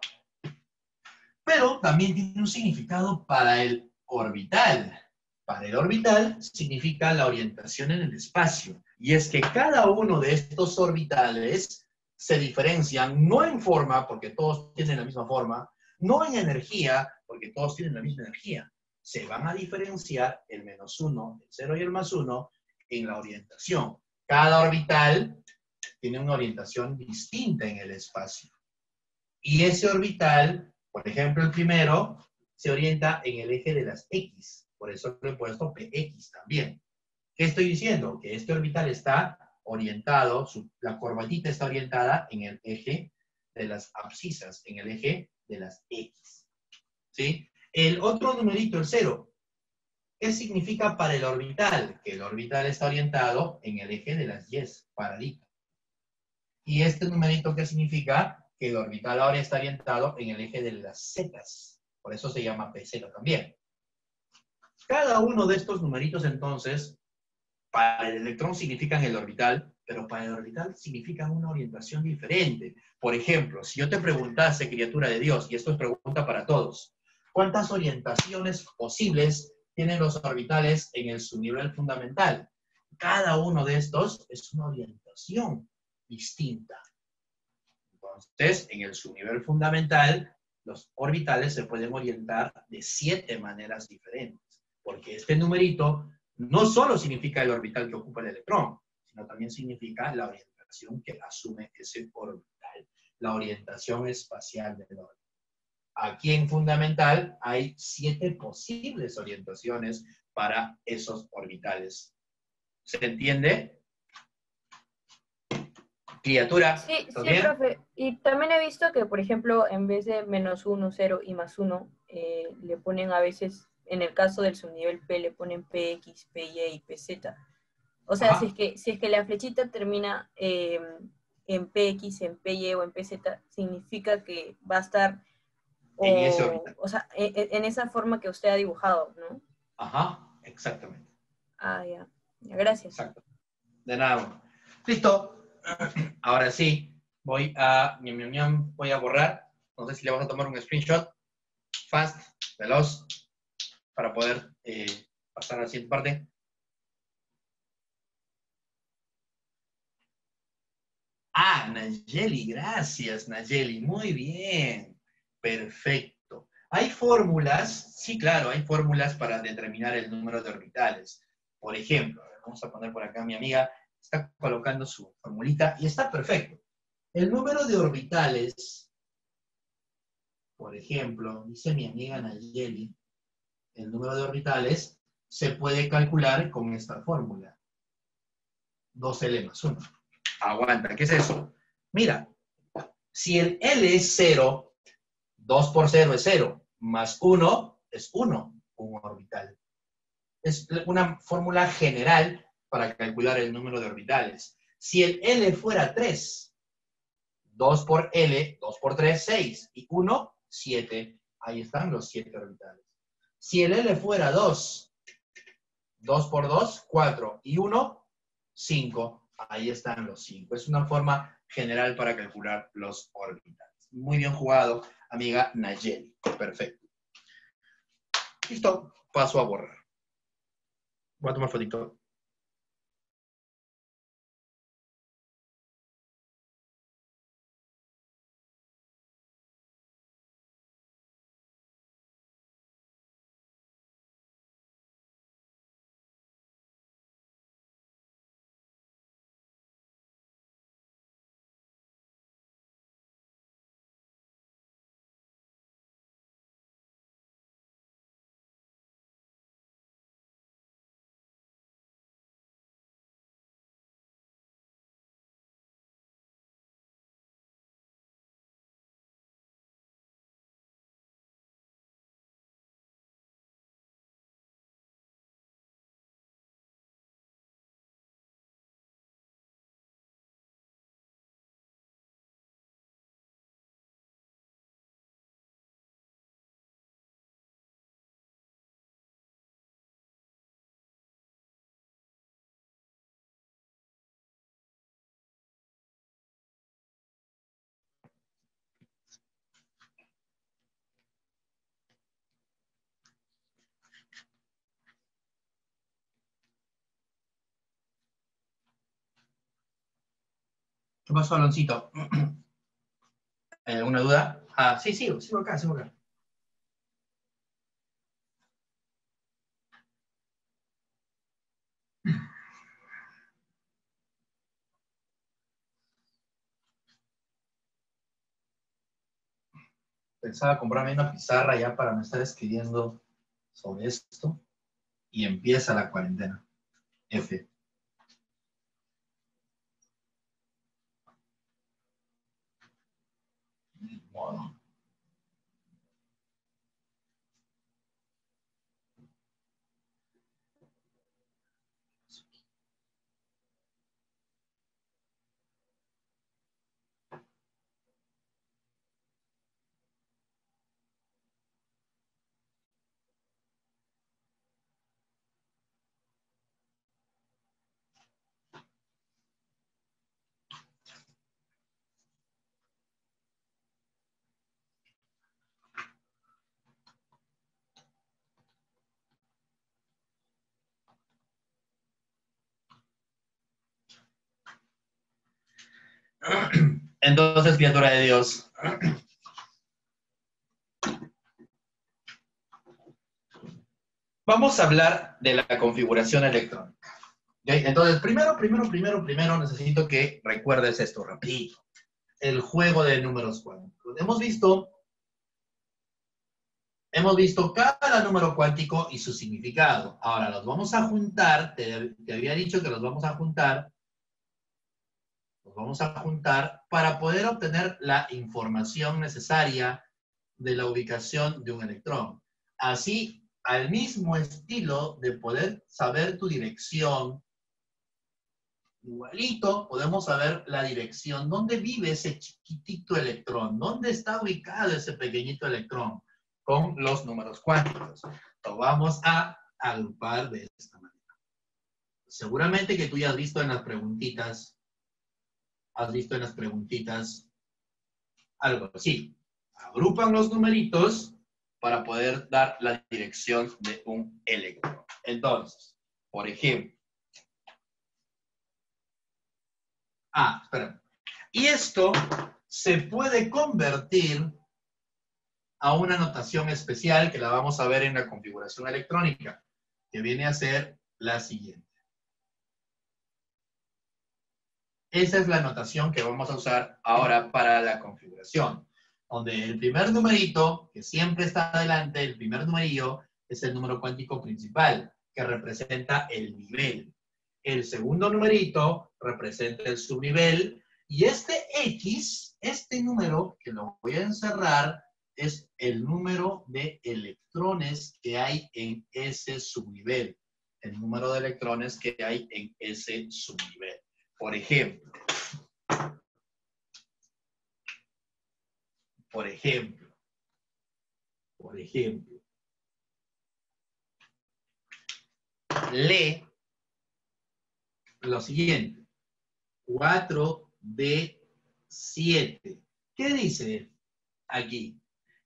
pero también tiene un significado para el orbital. Para el orbital significa la orientación en el espacio. Y es que cada uno de estos orbitales se diferencian no en forma, porque todos tienen la misma forma, no en energía, porque todos tienen la misma energía. Se van a diferenciar el -1, el 0 y el +1 en la orientación. Cada orbital tiene una orientación distinta en el espacio. Y ese orbital, por ejemplo, el primero, se orienta en el eje de las X. Por eso le he puesto PX también. ¿Qué estoy diciendo? Que este orbital está orientado, la corbatita está orientada en el eje de las abscisas, en el eje de las X. ¿Sí? El otro numerito, el 0, ¿qué significa para el orbital? Que el orbital está orientado en el eje de las Y, paradito. Y este numerito, ¿qué significa? Que el orbital ahora está orientado en el eje de las Z. Por eso se llama PZ también. Cada uno de estos numeritos, entonces, para el electrón significan el orbital, pero para el orbital significan una orientación diferente. Por ejemplo, si yo te preguntase, criatura de Dios, y esto es pregunta para todos, ¿cuántas orientaciones posibles tienen los orbitales en el subnivel fundamental? Cada uno de estos es una orientación distinta. Entonces, en el subnivel fundamental, los orbitales se pueden orientar de 7 maneras diferentes, porque este numerito no solo significa el orbital que ocupa el electrón, sino también significa la orientación que asume ese orbital, la orientación espacial del orbital. Aquí en fundamental hay 7 posibles orientaciones para esos orbitales. ¿Se entiende? Criatura, Sí, ¿estás sí, bien? profe. Y también he visto que, por ejemplo, en vez de -1, 0 y +1, le ponen a veces, en el caso del subnivel P, le ponen PX, PY y PZ. O sea, Ajá. si es que la flechita termina en PX, en PY o en PZ, significa que va a estar En ese orbital. o sea, en esa forma que usted ha dibujado, ¿no? Ajá, exactamente. Ah, ya. Ya, gracias. Exacto. De nada. Listo. Ahora sí, voy a borrar. No sé si le vas a tomar un screenshot. Fast, veloz, para poder pasar a la siguiente parte. Ah, Nayeli, gracias, Nayeli. Muy bien. Perfecto. ¿Hay fórmulas? Sí, claro, hay fórmulas para determinar el número de orbitales. Por ejemplo, vamos a poner por acá, mi amiga está colocando su formulita y está perfecto. El número de orbitales, por ejemplo, dice mi amiga Nayeli, el número de orbitales se puede calcular con esta fórmula. 2L más 1. Aguanta, ¿qué es eso? Mira, si el L es 0, 2 por 0 es 0, más 1 es 1, un orbital. Es una fórmula general para calcular el número de orbitales. Si el L fuera 3, 2 por L, 2 por 3, 6, y 1, 7. Ahí están los 7 orbitales. Si el L fuera 2, 2 por 2, 4, y 1, 5. Ahí están los 5. Es una forma general para calcular los orbitales. Muy bien jugado, amiga Nayeli. Perfecto. Listo. Paso a borrar. Voy a tomar fotito. ¿Qué pasó, Aloncito? ¿Alguna duda? Ah, sí, sigo acá, sigo acá. Pensaba comprarme una pizarra ya para no estar escribiendo sobre esto. Y empieza la cuarentena. F. Modo. Entonces, criatura de Dios, vamos a hablar de la configuración electrónica. ¿Okay? Entonces, primero necesito que recuerdes esto rapidito. El juego de números cuánticos. Hemos visto cada número cuántico y su significado. Ahora los vamos a juntar. Te había dicho que los vamos a juntar. Los vamos a juntar para poder obtener la información necesaria de la ubicación de un electrón. Así, al mismo estilo de poder saber tu dirección, igualito podemos saber la dirección, dónde vive ese chiquitito electrón, dónde está ubicado ese pequeñito electrón con los números cuánticos. Lo vamos a agrupar de esta manera. Seguramente que tú ya has visto en las preguntitas, algo así. Agrupan los numeritos para poder dar la dirección de un electrón. Entonces, por ejemplo, espera. Y esto se puede convertir a una notación especial que la vamos a ver en la configuración electrónica, que viene a ser la siguiente. Esa es la notación que vamos a usar ahora para la configuración, donde el primer numerito, que siempre está adelante, el primer numerillo, es el número cuántico principal, que representa el nivel. El segundo numerito representa el subnivel, y este X, este número, que lo voy a encerrar, es el número de electrones que hay en ese subnivel. El número de electrones que hay en ese subnivel. Por ejemplo, lee lo siguiente. 4D7. ¿Qué dice aquí?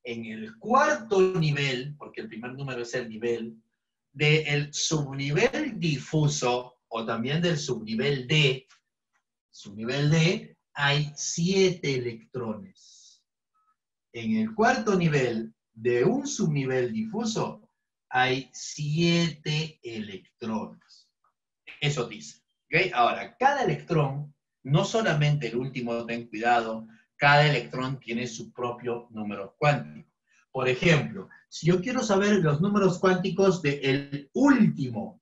En el cuarto nivel, porque el primer número es el nivel, del subnivel difuso, o también del subnivel D, hay 7 electrones. En el cuarto nivel de un subnivel difuso, hay 7 electrones. Eso dice. ¿Okay? Ahora, cada electrón, no solamente el último, ten cuidado, cada electrón tiene su propio número cuántico. Por ejemplo, si yo quiero saber los números cuánticos del último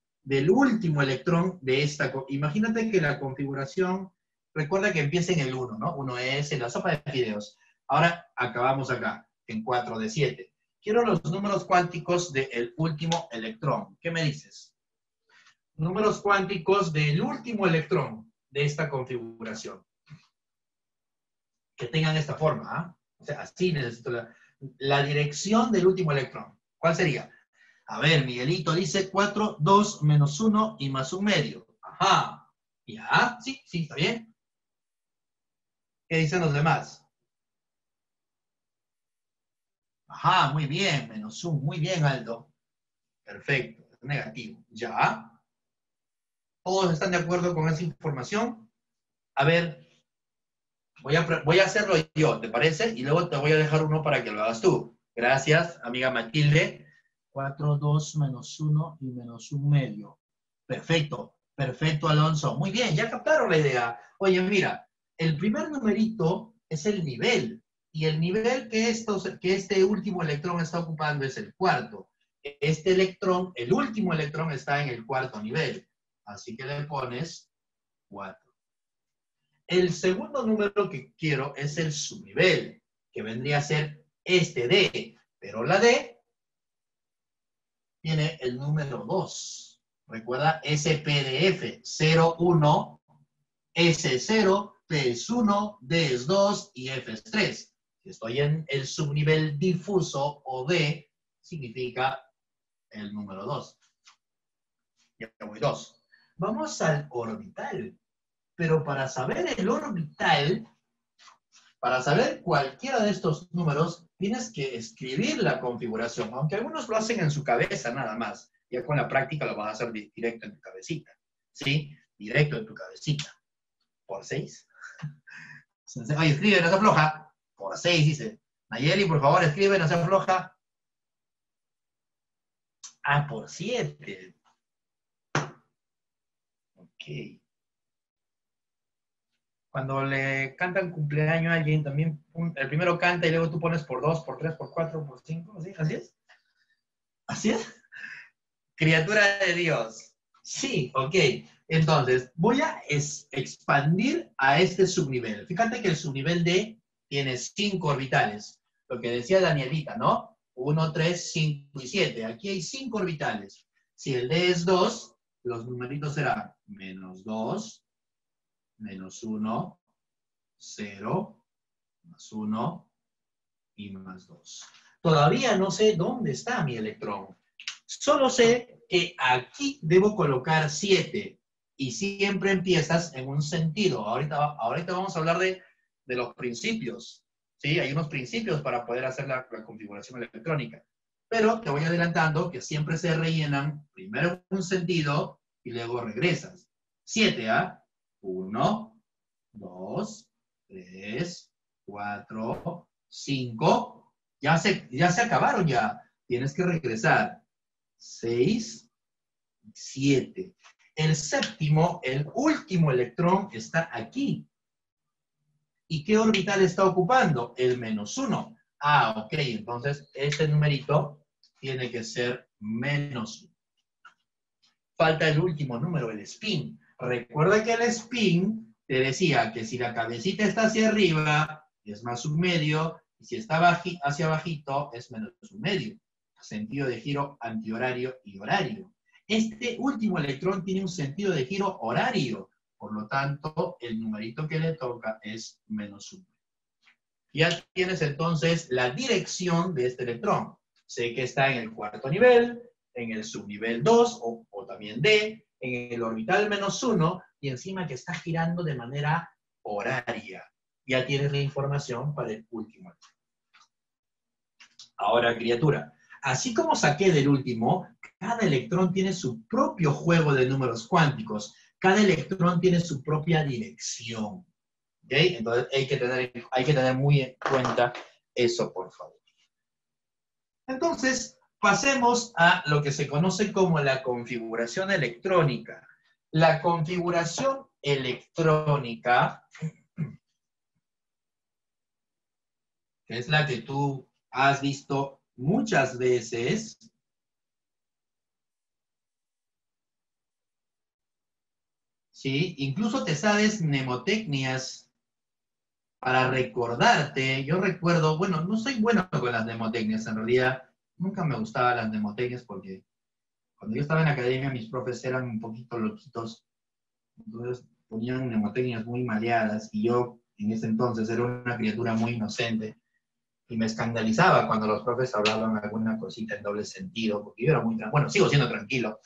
electrón de esta, imagínate que la configuración, recuerda que empieza en el 1, ¿no? 1 es en la sopa de fideos. Ahora acabamos acá, en 4D7. Quiero los números cuánticos del último electrón. ¿Qué me dices? Números cuánticos del último electrón de esta configuración. Que tengan esta forma, ¿ah? O sea, así necesito la dirección del último electrón. ¿Cuál sería? A ver, Miguelito dice 4, 2, menos 1 y más 1 medio. Ajá. ¿Ya? Sí, está bien. ¿Qué dicen los demás? Ajá, muy bien, menos 1. Muy bien, Aldo. Perfecto, es negativo. ¿Ya? ¿Todos están de acuerdo con esa información? A ver, voy a hacerlo yo, ¿te parece? Y luego te voy a dejar uno para que lo hagas tú. Gracias, amiga Matilde. 4, 2, menos 1 y menos 1 medio. Perfecto, perfecto, Alonso. Muy bien, ya captaron la idea. Oye, mira, el primer numerito es el nivel. Y el nivel que este último electrón está ocupando es el cuarto. Este electrón, el último electrón está en el cuarto nivel. Así que le pones 4. El segundo número que quiero es el subnivel, que vendría a ser este D. Pero la D tiene el número 2. Recuerda SPDF, 0, 1, S0, P es 1, D es 2 y F es 3. Si estoy en el subnivel difuso o D, significa el número 2. Ya voy 2. Vamos al orbital. Pero para saber el orbital, para saber cualquiera de estos números, tienes que escribir la configuración, aunque algunos lo hacen en su cabeza nada más. Ya con la práctica lo vas a hacer directo en tu cabecita. ¿Sí? Directo en tu cabecita. Por 6. Oye, escribe, no se afloja. Por 6, dice. Nayeli, por favor, escribe, no se afloja. Ah, por 7. Ok. Cuando le cantan cumpleaños a alguien, también el primero canta y luego tú pones por 2, por 3, por 4, por 5, ¿así? ¿Así es? ¿Así es? Criatura de Dios. Sí, ok. Entonces, voy a expandir a este subnivel. Fíjate que el subnivel D tiene 5 orbitales. Lo que decía Danielita, ¿no? 1, 3, 5 y 7. Aquí hay 5 orbitales. Si el D es 2, los numeritos serán menos 2, menos 1, 0, más 1 y más 2. Todavía no sé dónde está mi electrón. Solo sé que aquí debo colocar 7 y siempre empiezas en un sentido. Ahorita vamos a hablar de los principios. ¿Sí? Hay unos principios para poder hacer la configuración electrónica. Pero te voy adelantando que siempre se rellenan primero en un sentido y luego regresas. 7, ¿ah? 1, 2, 3, 4, 5. Ya se acabaron ya. Tienes que regresar. 6, 7. El séptimo, el último electrón está aquí. ¿Y qué orbital está ocupando? El menos 1. Ah, ok. Entonces, este numerito tiene que ser menos 1. Falta el último número, el spin. Recuerda que el spin te decía que si la cabecita está hacia arriba, es más un medio, y si está hacia abajito, es menos un medio. Sentido de giro antihorario y horario. Este último electrón tiene un sentido de giro horario, por lo tanto, el numerito que le toca es menos 1. Ya tienes entonces la dirección de este electrón. Sé que está en el cuarto nivel, en el subnivel 2, o también D, en el orbital menos 1, y encima que está girando de manera horaria. Ya tienes la información para el último electrón. Ahora, criatura, así como saqué del último, cada electrón tiene su propio juego de números cuánticos. Cada electrón tiene su propia dirección. ¿Ok? Entonces hay que tener muy en cuenta eso, por favor. Entonces, pasemos a lo que se conoce como la configuración electrónica. La configuración electrónica, que es la que tú has visto muchas veces, ¿sí? Incluso te sabes mnemotecnias para recordarte. Yo recuerdo, bueno, no soy bueno con las mnemotecnias, en realidad nunca me gustaban las mnemotecnias porque cuando yo estaba en la academia mis profes eran un poquito loquitos, entonces ponían mnemotecnias muy maleadas y yo en ese entonces era una criatura muy inocente y me escandalizaba cuando los profes hablaban alguna cosita en doble sentido, porque yo era muy tranquilo. Bueno, sigo siendo tranquilo,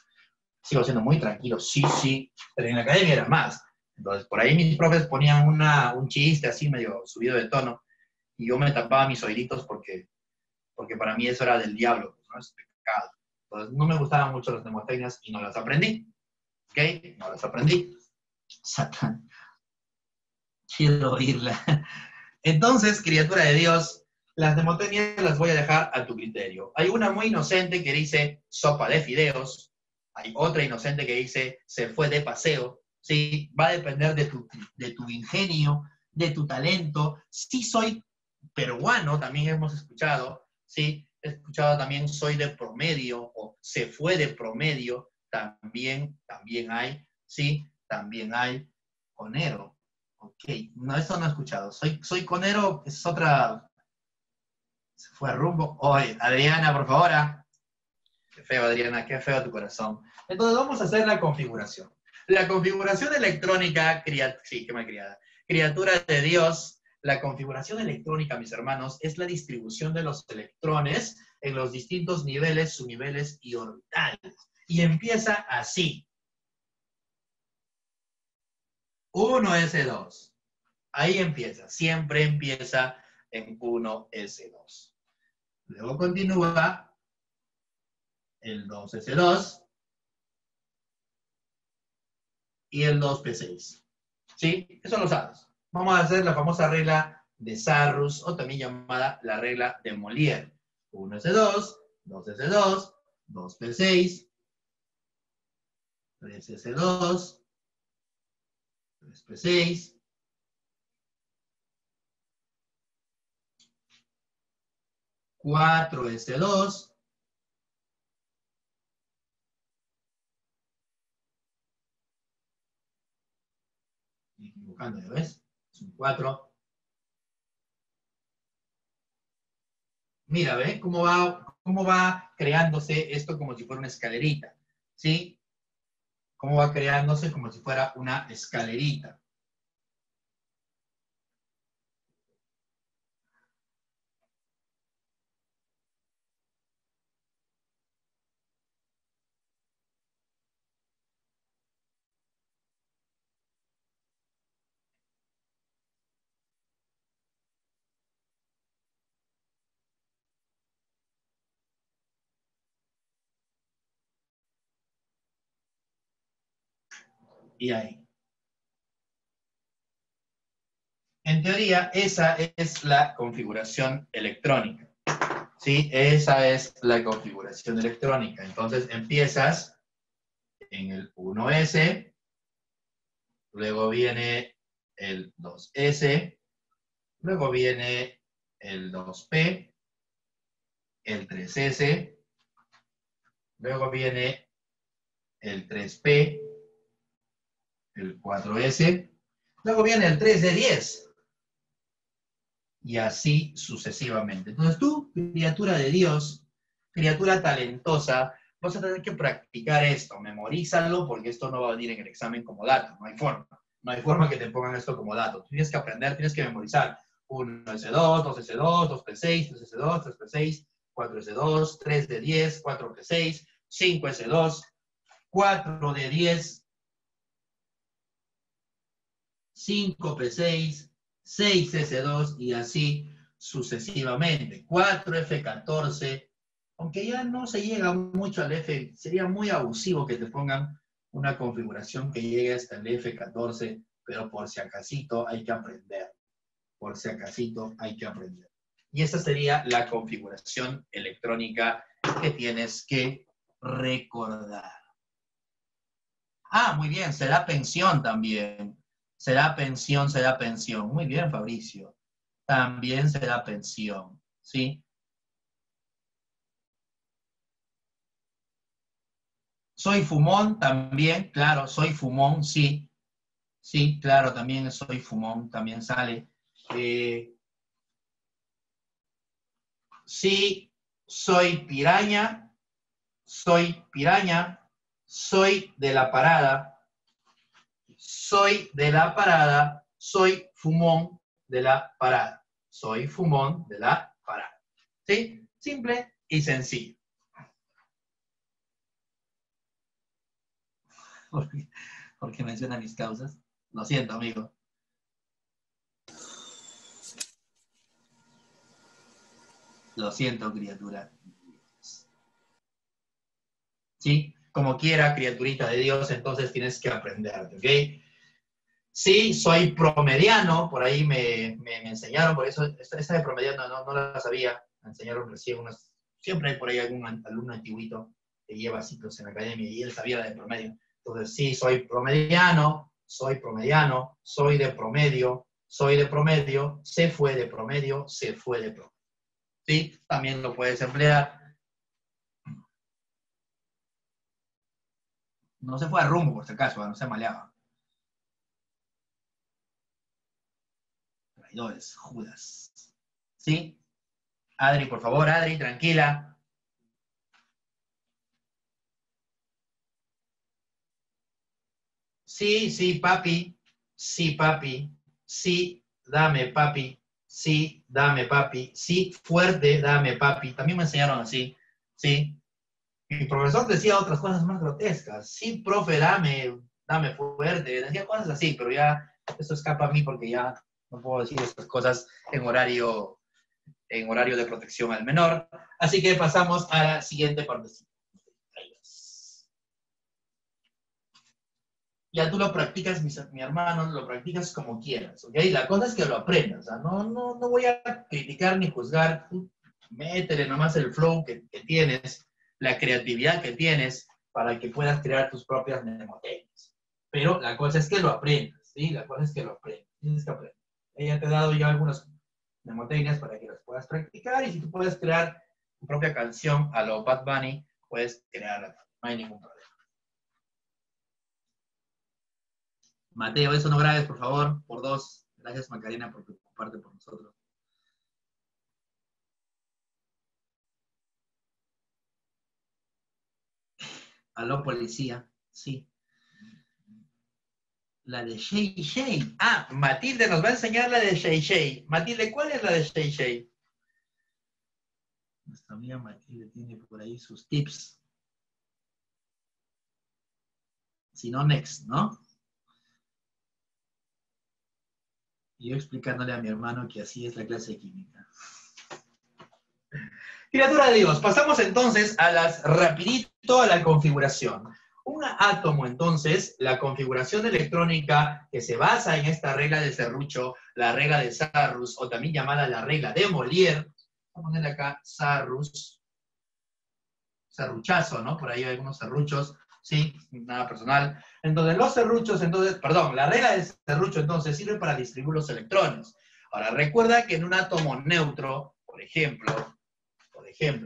sigo siendo muy tranquilo, sí, pero en la academia era más. Entonces, por ahí mis profes ponían un chiste así medio subido de tono, y yo me tapaba mis oíditos porque para mí eso era del diablo, ¿no? Es pecado. Entonces, no me gustaban mucho las mnemotecnias y no las aprendí. ¿Ok? No las aprendí. Satán. Quiero oírla. Entonces, criatura de Dios, las mnemotecnias las voy a dejar a tu criterio. Hay una muy inocente que dice sopa de fideos. Hay otra inocente que dice se fue de paseo. ¿Sí? Va a depender de tu ingenio, de tu talento. Sí soy peruano, también hemos escuchado. ¿Sí? He escuchado también soy de promedio o se fue de promedio. También hay. ¿Sí? También hay conero. Ok, no, eso no he escuchado. Soy conero, es otra... Se fue a rumbo. Oye, Adriana, por favor. Qué feo, Adriana, qué feo tu corazón. Entonces vamos a hacer la configuración. La configuración electrónica, sí, qué malcriada. Criatura de Dios, la configuración electrónica, mis hermanos, es la distribución de los electrones en los distintos niveles, subniveles y orbitales. Y empieza así. 1s2. Ahí empieza. Siempre empieza en 1s2. Luego continúa el 2s2 y el 2p6. ¿Sí? Eso lo sabes. Vamos a hacer la famosa regla de Sarrus, o también llamada la regla de Molière. 1S2, 2S2, 2P6, 3S2, 3P6, 4S2, equivocando, ¿ya ves? Es un 4. Mira, ¿ve? ¿Cómo va creándose esto como si fuera una escalerita? ¿Sí? ¿Cómo va creándose como si fuera una escalerita? Y ahí. En teoría, esa es la configuración electrónica. ¿Sí? Esa es la configuración electrónica. Entonces empiezas en el 1S, luego viene el 2S, luego viene el 2P, el 3S, luego viene el 3P, el 4S, luego viene el 3D10. Y así sucesivamente. Entonces tú, criatura de Dios, criatura talentosa, vas a tener que practicar esto, memorízalo, porque esto no va a venir en el examen como dato, no hay forma. No hay forma que te pongan esto como dato. Tienes que aprender, tienes que memorizar. 1S2, 2S2, 2P6, 3S2, 3P6, 4S2, 3D10, 4P6, 5S2, 4D10, 5P6, 6S2 y así sucesivamente. 4F14, aunque ya no se llega mucho al F, sería muy abusivo que te pongan una configuración que llegue hasta el F14, pero por si acasito hay que aprender. Por si acasito hay que aprender. Y esa sería la configuración electrónica que tienes que recordar. Ah, muy bien, será pensión también. Será pensión, será pensión. Muy bien, Fabricio. También será pensión, ¿sí? Soy fumón también, claro, soy fumón, sí. Sí, claro, también soy fumón, también sale. Sí, soy piraña, soy de la parada, soy de la parada, soy fumón de la parada. Soy fumón de la parada. ¿Sí? Simple y sencillo. Porque menciona mis causas. Lo siento, amigo. Lo siento, criatura. ¿Sí? Como quiera, criaturita de Dios, entonces tienes que aprenderte, ¿ok? Sí, soy promediano, por ahí me enseñaron, por eso, esta de promediano no la sabía, me enseñaron recién siempre hay por ahí algún alumno antiguito que lleva ciclos en la academia y él sabía de promedio. Entonces, sí, soy promediano, soy de promedio, se fue de promedio, se fue de promedio. ¿Sí? También lo puedes emplear. No se fue a rumbo, por si acaso, no se maleaba. Traidores, Judas. ¿Sí? Adri, por favor, Adri, tranquila. Sí, sí, papi. Sí, papi. Sí, dame, papi. Sí, dame, papi. Sí, fuerte, dame, papi. También me enseñaron así. Sí. Mi profesor decía otras cosas más grotescas. Sí, profe, dame fuerte. Decía cosas así, pero ya eso escapa a mí porque ya no puedo decir estas cosas en horario de protección al menor. Así que pasamos a la siguiente partecita. Ya tú lo practicas, mi hermano, lo practicas como quieras, ¿ok? La cosa es que lo aprendas, o sea, no voy a criticar ni juzgar, tú métele nomás el flow que tienes, la creatividad que tienes, para que puedas crear tus propias mnemotecnias. Pero la cosa es que lo aprendas, ¿sí? La cosa es que lo aprendas, tienes que aprender. Ella te ha dado ya algunas mnemotecnias para que las puedas practicar, y si tú puedes crear tu propia canción a lo Bad Bunny, puedes crearla, no hay ningún problema. Mateo, eso no grabes, por favor, por 2. Gracias, Macarena, por preocuparte por nosotros. Aló, policía. Sí. La de Shay Shay. Ah, Matilde nos va a enseñar la de Shay Shay. Matilde, ¿cuál es la de Shay Shay? Nuestra amiga Matilde tiene por ahí sus tips. Si no, next, ¿no? Y yo explicándole a mi hermano que así es la clase de química. Criatura de Dios, pasamos entonces rapidito a la configuración. Un átomo, entonces, la configuración electrónica que se basa en esta regla de serrucho, la regla de Sarrus, o también llamada la regla de Molière. Vamos a ponerle acá Sarrus. Serruchazo, ¿no? Por ahí hay algunos serruchos, sí, nada personal. Entonces, los serruchos, la regla de serrucho, entonces, sirve para distribuir los electrones. Ahora, recuerda que en un átomo neutro, por ejemplo,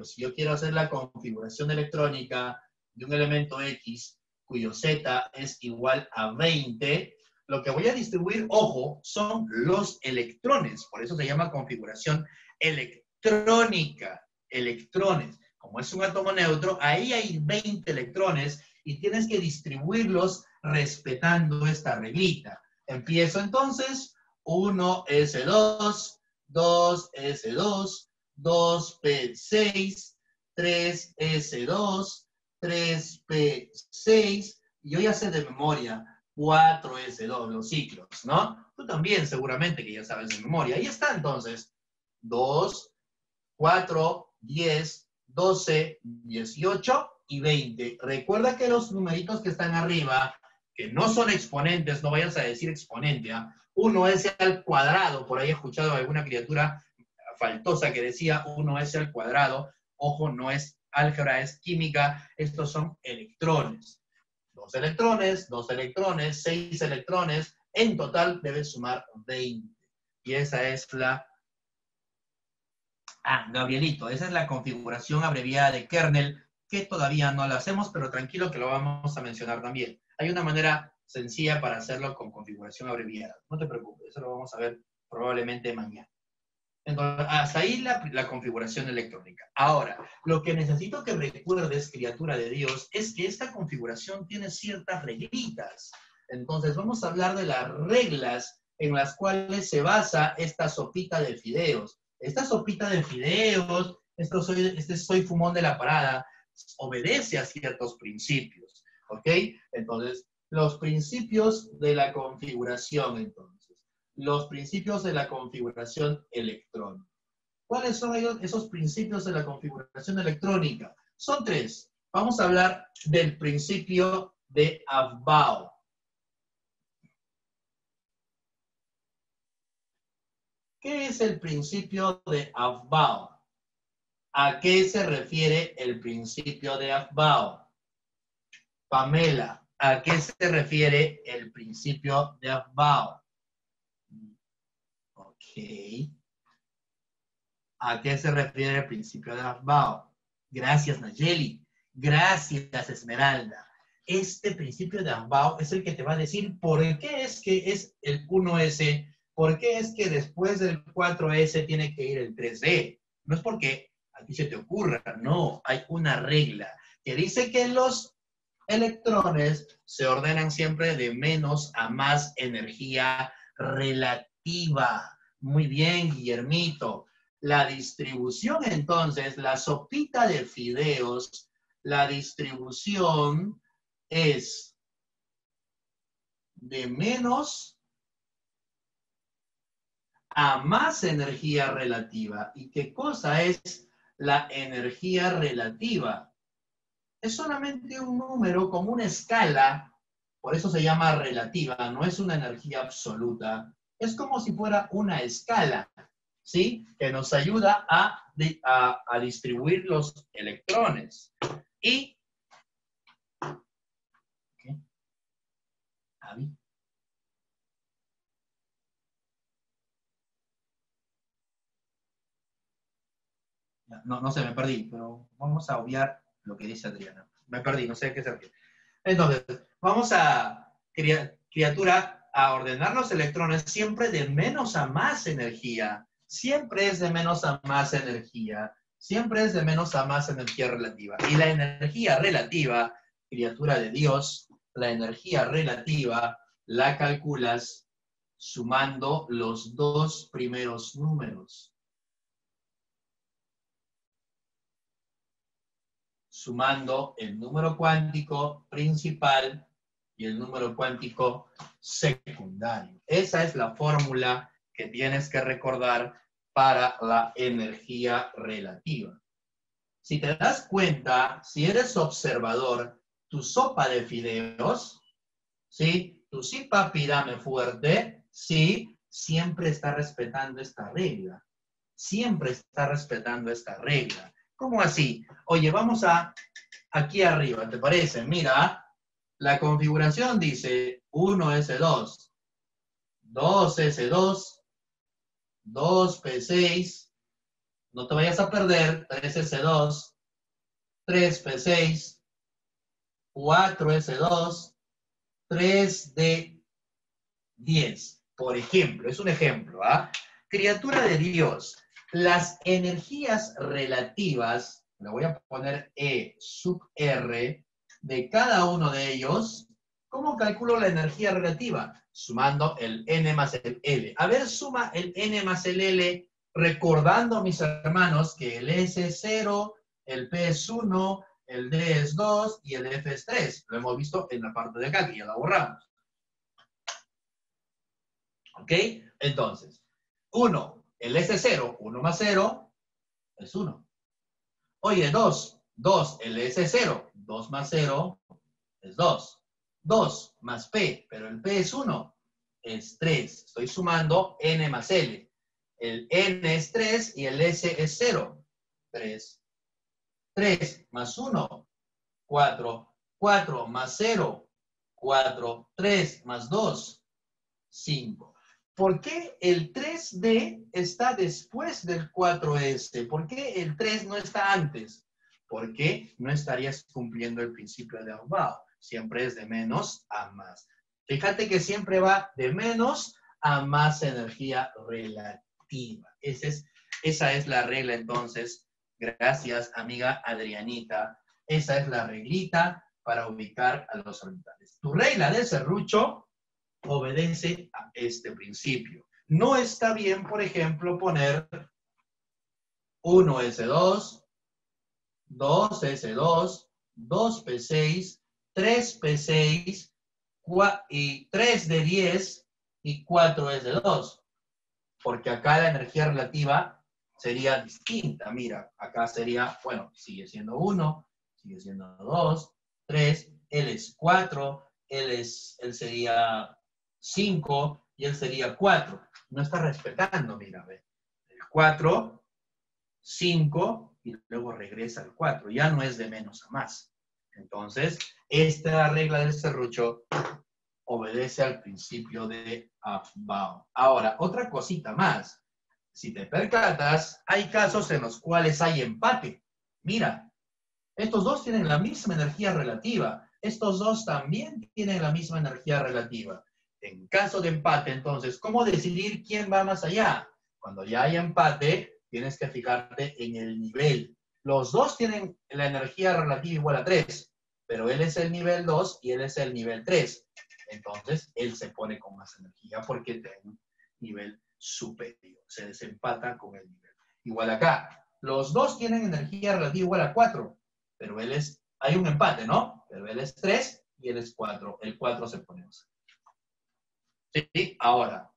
si yo quiero hacer la configuración electrónica de un elemento X, cuyo Z es igual a 20, lo que voy a distribuir, ojo, son los electrones. Por eso se llama configuración electrónica. Electrones. Como es un átomo neutro, ahí hay 20 electrones y tienes que distribuirlos respetando esta reglita. Empiezo entonces, 1s2, 2s2, 2p6, 3s2, 3p6, y yo ya sé de memoria 4s2, los ciclos, ¿no? Tú también seguramente que ya sabes de memoria. Ahí está entonces, 2, 4, 10, 12, 18 y 20. Recuerda que los numeritos que están arriba, que no son exponentes, no vayas a decir exponente, ¿eh? 1s al cuadrado, por ahí he escuchado a alguna criatura faltosa que decía 1s al cuadrado, ojo, no es álgebra, es química, estos son electrones. 2 electrones, 2 electrones, 6 electrones, en total debes sumar 20. Y esa es la... Ah, Gabrielito, esa es la configuración abreviada de kernel, que todavía no la hacemos, pero tranquilo que lo vamos a mencionar también. Hay una manera sencilla para hacerlo con configuración abreviada. No te preocupes, eso lo vamos a ver probablemente mañana. Entonces, hasta ahí la configuración electrónica. Ahora, lo que necesito que recuerdes, criatura de Dios, es que esta configuración tiene ciertas reglitas. Entonces, vamos a hablar de las reglas en las cuales se basa esta sopita de fideos. Esta sopita de fideos, soy fumón de la parada, obedece a ciertos principios, ¿ok? Entonces, los principios de la configuración, entonces. Los principios de la configuración electrónica. ¿Cuáles son esos principios de la configuración electrónica? Son 3. Vamos a hablar del principio de Aufbau. ¿Qué es el principio de Aufbau? ¿A qué se refiere el principio de Aufbau? Pamela, ¿a qué se refiere el principio de Aufbau? Ok. ¿A qué se refiere el principio de Aufbau? Gracias, Nayeli. Gracias, Esmeralda. Este principio de Aufbau es el que te va a decir por qué es que es el 1S, por qué es que después del 4S tiene que ir el 3D. No es porque a ti se te ocurra, no. Hay una regla que dice que los electrones se ordenan siempre de menos a más energía relativa. Muy bien, Guillermito. La distribución, entonces, la sopita de fideos, la distribución es de menos a más energía relativa. ¿Y qué cosa es la energía relativa? Es solamente un número como una escala Por eso se llama relativa, no es una energía absoluta. Es como si fuera una escala, ¿sí? Que nos ayuda a distribuir los electrones. Y... ¿qué? ¿Avi? No sé, me perdí, pero vamos a obviar lo que dice Adriana. Me perdí, no sé a qué se refiere. Entonces, vamos a, criatura, a ordenar los electrones siempre de menos a más energía. Siempre es de menos a más energía. Siempre es de menos a más energía relativa. Y la energía relativa, criatura de Dios, la energía relativa la calculas sumando los dos primeros números. Sumando el número cuántico principal y el número cuántico secundario. Esa es la fórmula que tienes que recordar para la energía relativa. Si te das cuenta, si eres observador, tu sopa de fideos, ¿sí? Tu sí papi dame fuerte, sí, siempre está respetando esta regla. Siempre está respetando esta regla. ¿Cómo así? Oye, vamos a aquí arriba, ¿te parece? Mira, la configuración dice 1S2, 2S2, 2P6, no te vayas a perder, 3S2, 3P6, 4S2, 3D10. Por ejemplo, es un ejemplo, ¿ah? Criatura de Dios. Las energías relativas, le voy a poner E sub R, de cada uno de ellos, ¿cómo calculo la energía relativa? Sumando el N más el L. A ver, suma el N más el L, recordando a mis hermanos que el S es 0, el P es 1, el D es 2 y el F es 3. Lo hemos visto en la parte de acá, que ya la borramos. ¿Ok? Entonces, 1. El S0, 1 más 0, es 1. Oye, 2, el S0, 2 más 0, es 2. 2 más P, pero el P es 1, es 3. Estoy sumando N más L. El N es 3 y el S es 0. 3. 3 más 1, 4. 4 más 0, 4. 3 más 2, 5. ¿Por qué el 3D está después del 4S? ¿Por qué el 3 no está antes? Porque no estarías cumpliendo el principio de Aufbau. Siempre es de menos a más. Fíjate que siempre va de menos a más energía relativa. Esa es la regla, entonces. Gracias, amiga Adrianita. Esa es la reglita para ubicar a los orbitales. Tu regla de serrucho obedece a este principio. No está bien, por ejemplo, poner 1S2, 2S2, 2P6, 3P6, y 3D10 y 4S2. Porque acá la energía relativa sería distinta. Mira, acá sería, bueno, sigue siendo 1, sigue siendo 2, 3, él es 4, él sería 5 y él sería 4. No está respetando, mira, ve. El 4, 5 y luego regresa al 4. Ya no es de menos a más. Entonces, esta regla del serrucho obedece al principio de Aufbau. Ahora, otra cosita más. Si te percatas, hay casos en los cuales hay empate. Mira, estos dos tienen la misma energía relativa. Estos dos también tienen la misma energía relativa. En caso de empate, entonces, ¿cómo decidir quién va más allá? Cuando ya hay empate, tienes que fijarte en el nivel. Los dos tienen la energía relativa igual a 3, pero él es el nivel 2 y él es el nivel 3. Entonces, él se pone con más energía porque tiene un nivel superior. Se desempata con el nivel. Igual acá. Los dos tienen energía relativa igual a 4, pero hay un empate, ¿no? Pero él es 3 y él es 4. El 4 se pone más. ¿Sí? Ahora,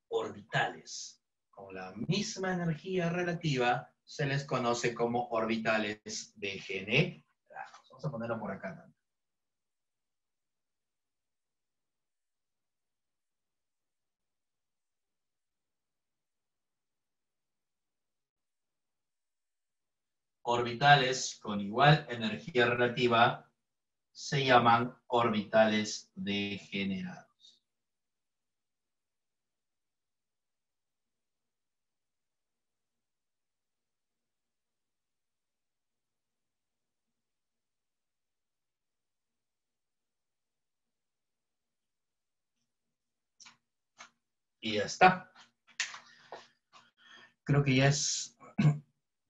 orbitales. Con la misma energía relativa se les conoce como orbitales degenerados. Vamos a ponerlo por acá también. orbitales con igual energía relativa se llaman orbitales degenerados. Y ya está. Creo que ya es...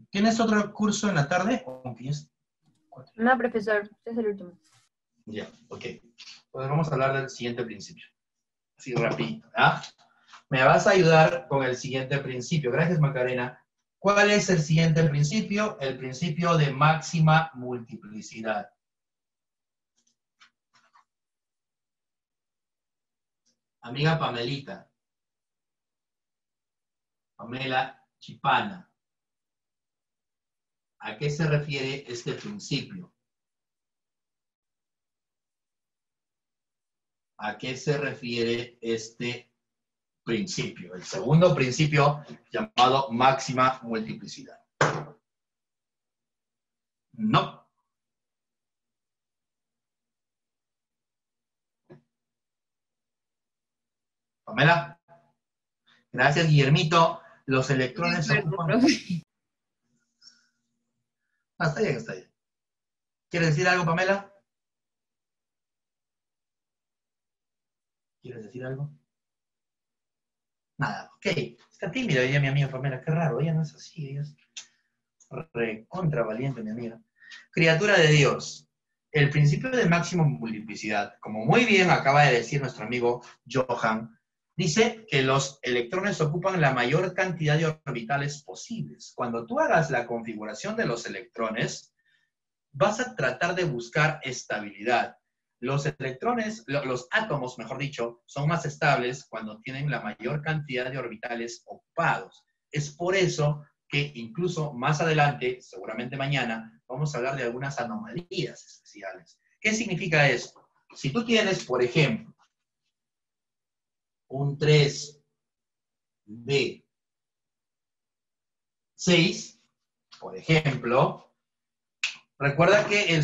¿Tienes otro curso en la tarde? No, profesor, este es el último. Ya, ok. Pues vamos a hablar del siguiente principio. Así rapidito, ¿ah? Me vas a ayudar con el siguiente principio. Gracias, Macarena. ¿Cuál es el siguiente principio? El principio de máxima multiplicidad. Amiga Pamelita. Pamela Chipana. ¿A qué se refiere este principio? ¿A qué se refiere este principio? El segundo principio llamado máxima multiplicidad. No. Pamela. Gracias, Guillermito. Los electrones se ocupan... Ah, está bien, está bien. ¿Quieres decir algo, Pamela? ¿Quieres decir algo? Nada, ok. Está tímida ella, mi amiga Pamela. Qué raro, ella no es así. Ella es recontra valiente, mi amiga. Criatura de Dios. El principio de máxima multiplicidad, como muy bien acaba de decir nuestro amigo Johan, dice que los electrones ocupan la mayor cantidad de orbitales posibles. Cuando tú hagas la configuración de los electrones, vas a tratar de buscar estabilidad. Los electrones, los átomos, mejor dicho, son más estables cuando tienen la mayor cantidad de orbitales ocupados. Es por eso que incluso más adelante, seguramente mañana, vamos a hablar de algunas anomalías especiales. ¿Qué significa esto? Si tú tienes, por ejemplo, un 3D6, por ejemplo, recuerda que el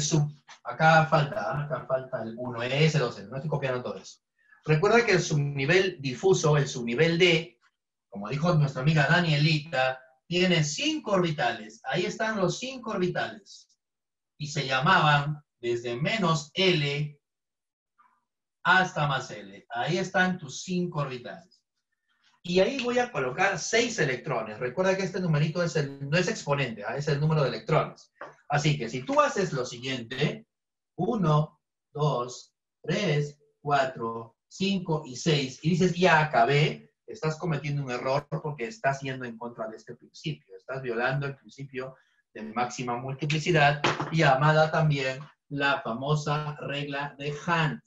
acá falta el 1S, 2S, no estoy copiando todo eso. Recuerda que el subnivel difuso, el subnivel D, como dijo nuestra amiga Danielita, tiene 5 orbitales. Ahí están los 5 orbitales. Y se llamaban desde menos L hasta más L. Ahí están tus 5 orbitales. Y ahí voy a colocar 6 electrones. Recuerda que este numerito no es exponente, es el número de electrones. Así que si tú haces lo siguiente, 1, 2, 3, 4, 5 y 6, y dices ya acabé, estás cometiendo un error porque estás yendo en contra de este principio. Estás violando el principio de máxima multiplicidad, llamada también la famosa regla de Hunt.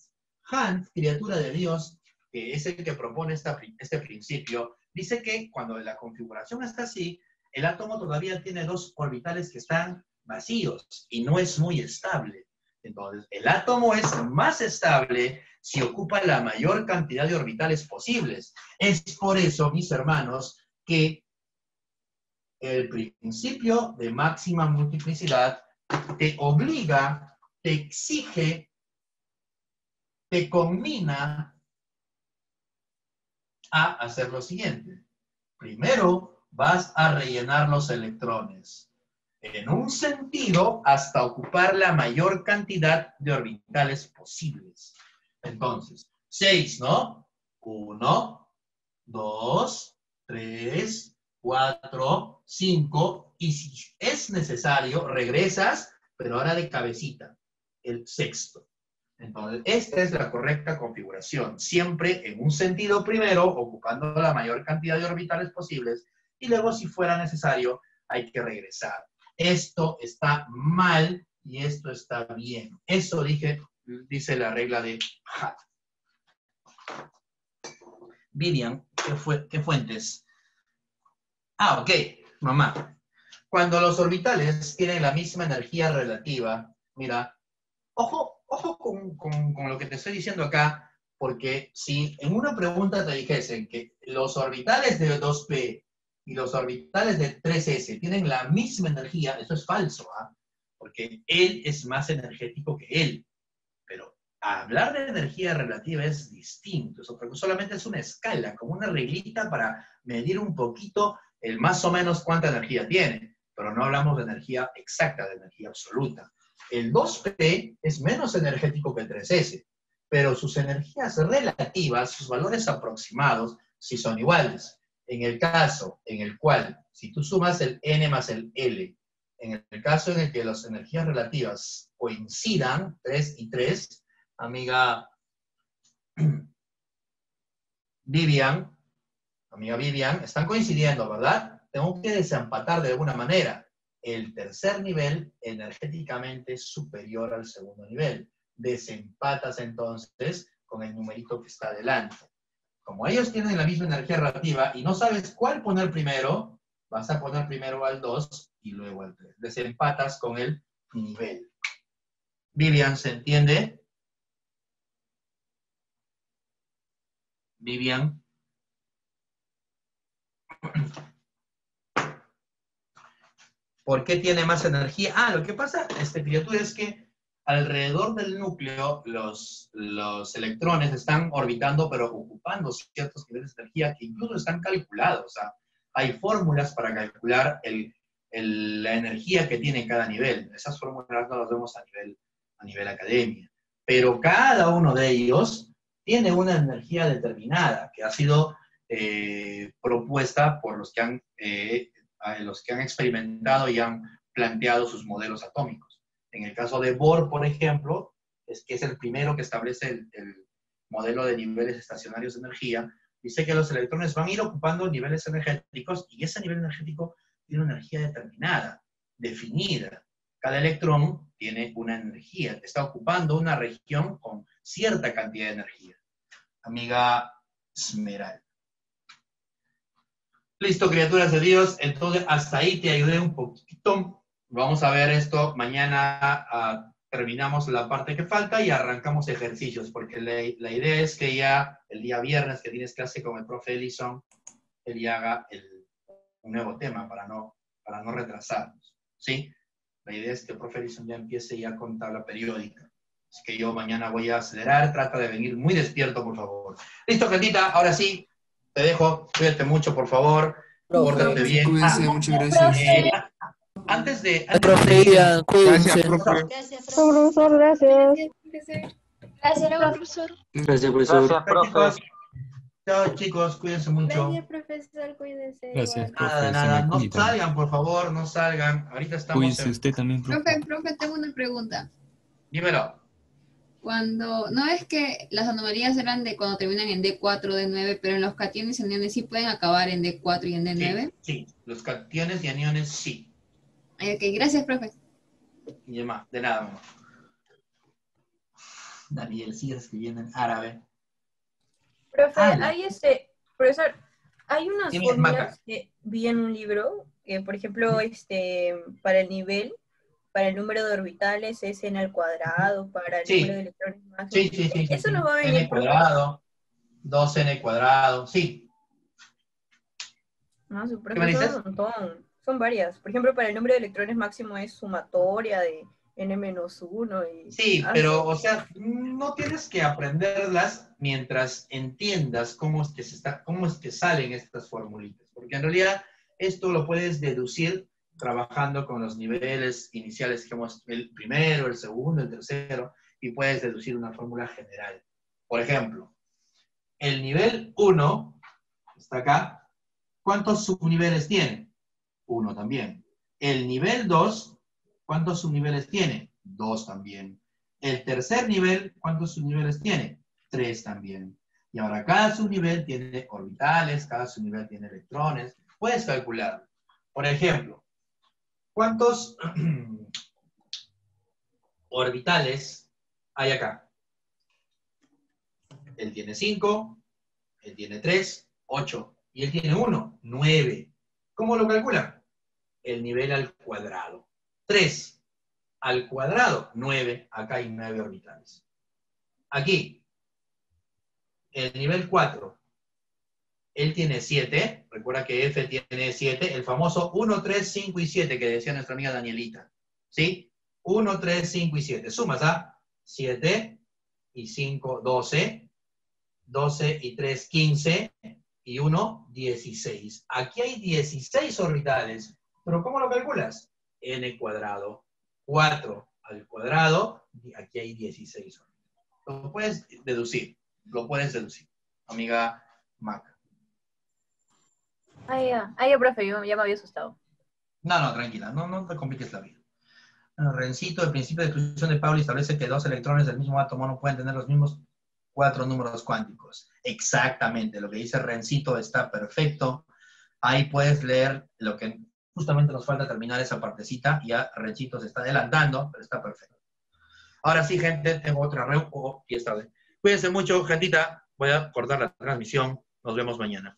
Hunt, criatura de Dios, que es el que propone este principio, dice que cuando la configuración está así, el átomo todavía tiene 2 orbitales que están vacíos y no es muy estable. Entonces, el átomo es más estable si ocupa la mayor cantidad de orbitales posibles. Es por eso, mis hermanos, que el principio de máxima multiplicidad te obliga, te exige, te conmina a hacer lo siguiente. Primero vas a rellenar los electrones en un sentido hasta ocupar la mayor cantidad de orbitales posibles. Entonces, 6, ¿no? 1, 2, 3, 4, 5, y si es necesario, regresas, pero ahora de cabecita, el sexto. Entonces, esta es la correcta configuración. Siempre en un sentido primero, ocupando la mayor cantidad de orbitales posibles, y luego, si fuera necesario, hay que regresar. Esto está mal y esto está bien. Eso dice la regla de Hunt. Vivian, ¿qué fuentes? Ah, ok, mamá. Cuando los orbitales tienen la misma energía relativa, mira, ojo con lo que te estoy diciendo acá, porque si en una pregunta te dijesen que los orbitales de 2p y los orbitales de 3s tienen la misma energía, eso es falso, ¿ah? Porque él es más energético que él. Pero hablar de energía relativa es distinto, es otra cosa, solamente es una escala, como una reglita para medir un poquito el más o menos cuánta energía tiene, pero no hablamos de energía exacta, de energía absoluta. El 2P es menos energético que el 3S, pero sus energías relativas, sus valores aproximados, sí son iguales. En el caso en el cual, si tú sumas el N más el L, en el caso en el que las energías relativas coincidan, 3 y 3, amiga Vivian, están coincidiendo, ¿verdad? Tengo que desempatar de alguna manera. El tercer nivel energéticamente es superior al segundo nivel. Desempatas entonces con el numerito que está adelante. Como ellos tienen la misma energía relativa y no sabes cuál poner primero, vas a poner primero al 2 y luego al 3. Desempatas con el nivel. Vivian, ¿se entiende? Vivian. ¿Por qué tiene más energía? Lo que pasa, criatura, es que alrededor del núcleo los electrones están orbitando, pero ocupando ciertos niveles de energía que incluso están calculados. O sea, hay fórmulas para calcular la energía que tiene cada nivel. Esas fórmulas no las vemos a nivel academia. Pero cada uno de ellos tiene una energía determinada que ha sido propuesta por los que han experimentado y han planteado sus modelos atómicos. En el caso de Bohr, por ejemplo, que es el primero que establece el modelo de niveles estacionarios de energía, dice que los electrones van a ir ocupando niveles energéticos y ese nivel energético tiene una energía determinada, definida. Cada electrón tiene una energía, está ocupando una región con cierta cantidad de energía. Amiga Esmeralda. Listo, criaturas de Dios. Entonces, hasta ahí te ayudé un poquito. Vamos a ver esto. Mañana terminamos la parte que falta y arrancamos ejercicios, porque la idea es que ya el día viernes que tienes clase con el profe Ellison, él ya haga un nuevo tema para no retrasarnos. ¿Sí? La idea es que el profe Ellison ya empiece ya con tabla periódica. Así que yo mañana voy a acelerar. Trata de venir muy despierto, por favor. Listo, gentita. Ahora sí. Te dejo, cuídate mucho, por favor. Pórtate bien. Cuídense, muchas gracias. Antes de Gracias, Gracias, profesor. Profesor, gracias. Gracias, profesor. Gracias, profesor. Gracias, profe. Chao, chicos, cuídense mucho. Gracias, profesor, cuídense. Gracias, igual. profe. Nada, se me no cuida. salgan, por favor, no salgan. Ahorita estamos Cuídese usted también, profe. Profe, tengo una pregunta. Dímelo. Cuando, no es que las anomalías eran de cuando terminan en D4, D9, pero en los cationes y aniones sí pueden acabar en D4 y en D9. Sí, los cationes y aniones sí. Ok, gracias, profe. Y demás, de nada, mamá. Daniel, sigue escribiendo en árabe. Profe, Ala. profesor, hay unas ¿Quién es fórmulas Maca? que vi en un libro, que por ejemplo, para el nivel, para el número de orbitales es n al cuadrado, para el Sí. número de electrones máximos. Sí. Eso nos va a venir, N cuadrado, 2n cuadrado, sí. No, su ¿Qué me dices? son un montón, son varias. Por ejemplo, para el número de electrones máximo es sumatoria de n-1 y... Sí, pero, o sea, no tienes que aprenderlas mientras entiendas cómo es que salen estas formulitas. Porque en realidad esto lo puedes deducir trabajando con los niveles iniciales que hemos, el primero, el segundo, el tercero, y puedes deducir una fórmula general. Por ejemplo, el nivel 1, está acá, ¿cuántos subniveles tiene? 1 también. El nivel 2, ¿cuántos subniveles tiene? 2 también. El tercer nivel, ¿cuántos subniveles tiene? 3 también. Y ahora cada subnivel tiene orbitales, cada subnivel tiene electrones. Puedes calcular. Por ejemplo, ¿cuántos orbitales hay acá? Él tiene 5, él tiene 3, 8, y él tiene 1, 9. ¿Cómo lo calculan? El nivel al cuadrado. 3 al cuadrado, 9. Acá hay 9 orbitales. Aquí, el nivel 4. Él tiene 7. Recuerda que F tiene 7. El famoso 1, 3, 5 y 7 que decía nuestra amiga Danielita. ¿Sí? 1, 3, 5 y 7. Sumas a 7 y 5, 12. 12 y 3, 15. Y 1, 16. Aquí hay 16 orbitales. ¿Pero cómo lo calculas? N cuadrado. 4 al cuadrado. Y aquí hay 16 orbitales. Lo puedes deducir. Lo puedes deducir. Amiga Mac. Ya, profe, yo ya me había asustado. No, tranquila, no te compliques la vida. Bueno, Rencito, el principio de exclusión de Pauli establece que 2 electrones del mismo átomo no pueden tener los mismos 4 números cuánticos. Exactamente, lo que dice Rencito está perfecto. Ahí puedes leer lo que justamente nos falta terminar esa partecita. Ya Rencito se está adelantando, pero está perfecto. Ahora sí, gente, tengo otra reunión y es tarde. Cuídense mucho, gentita. Voy a cortar la transmisión. Nos vemos mañana.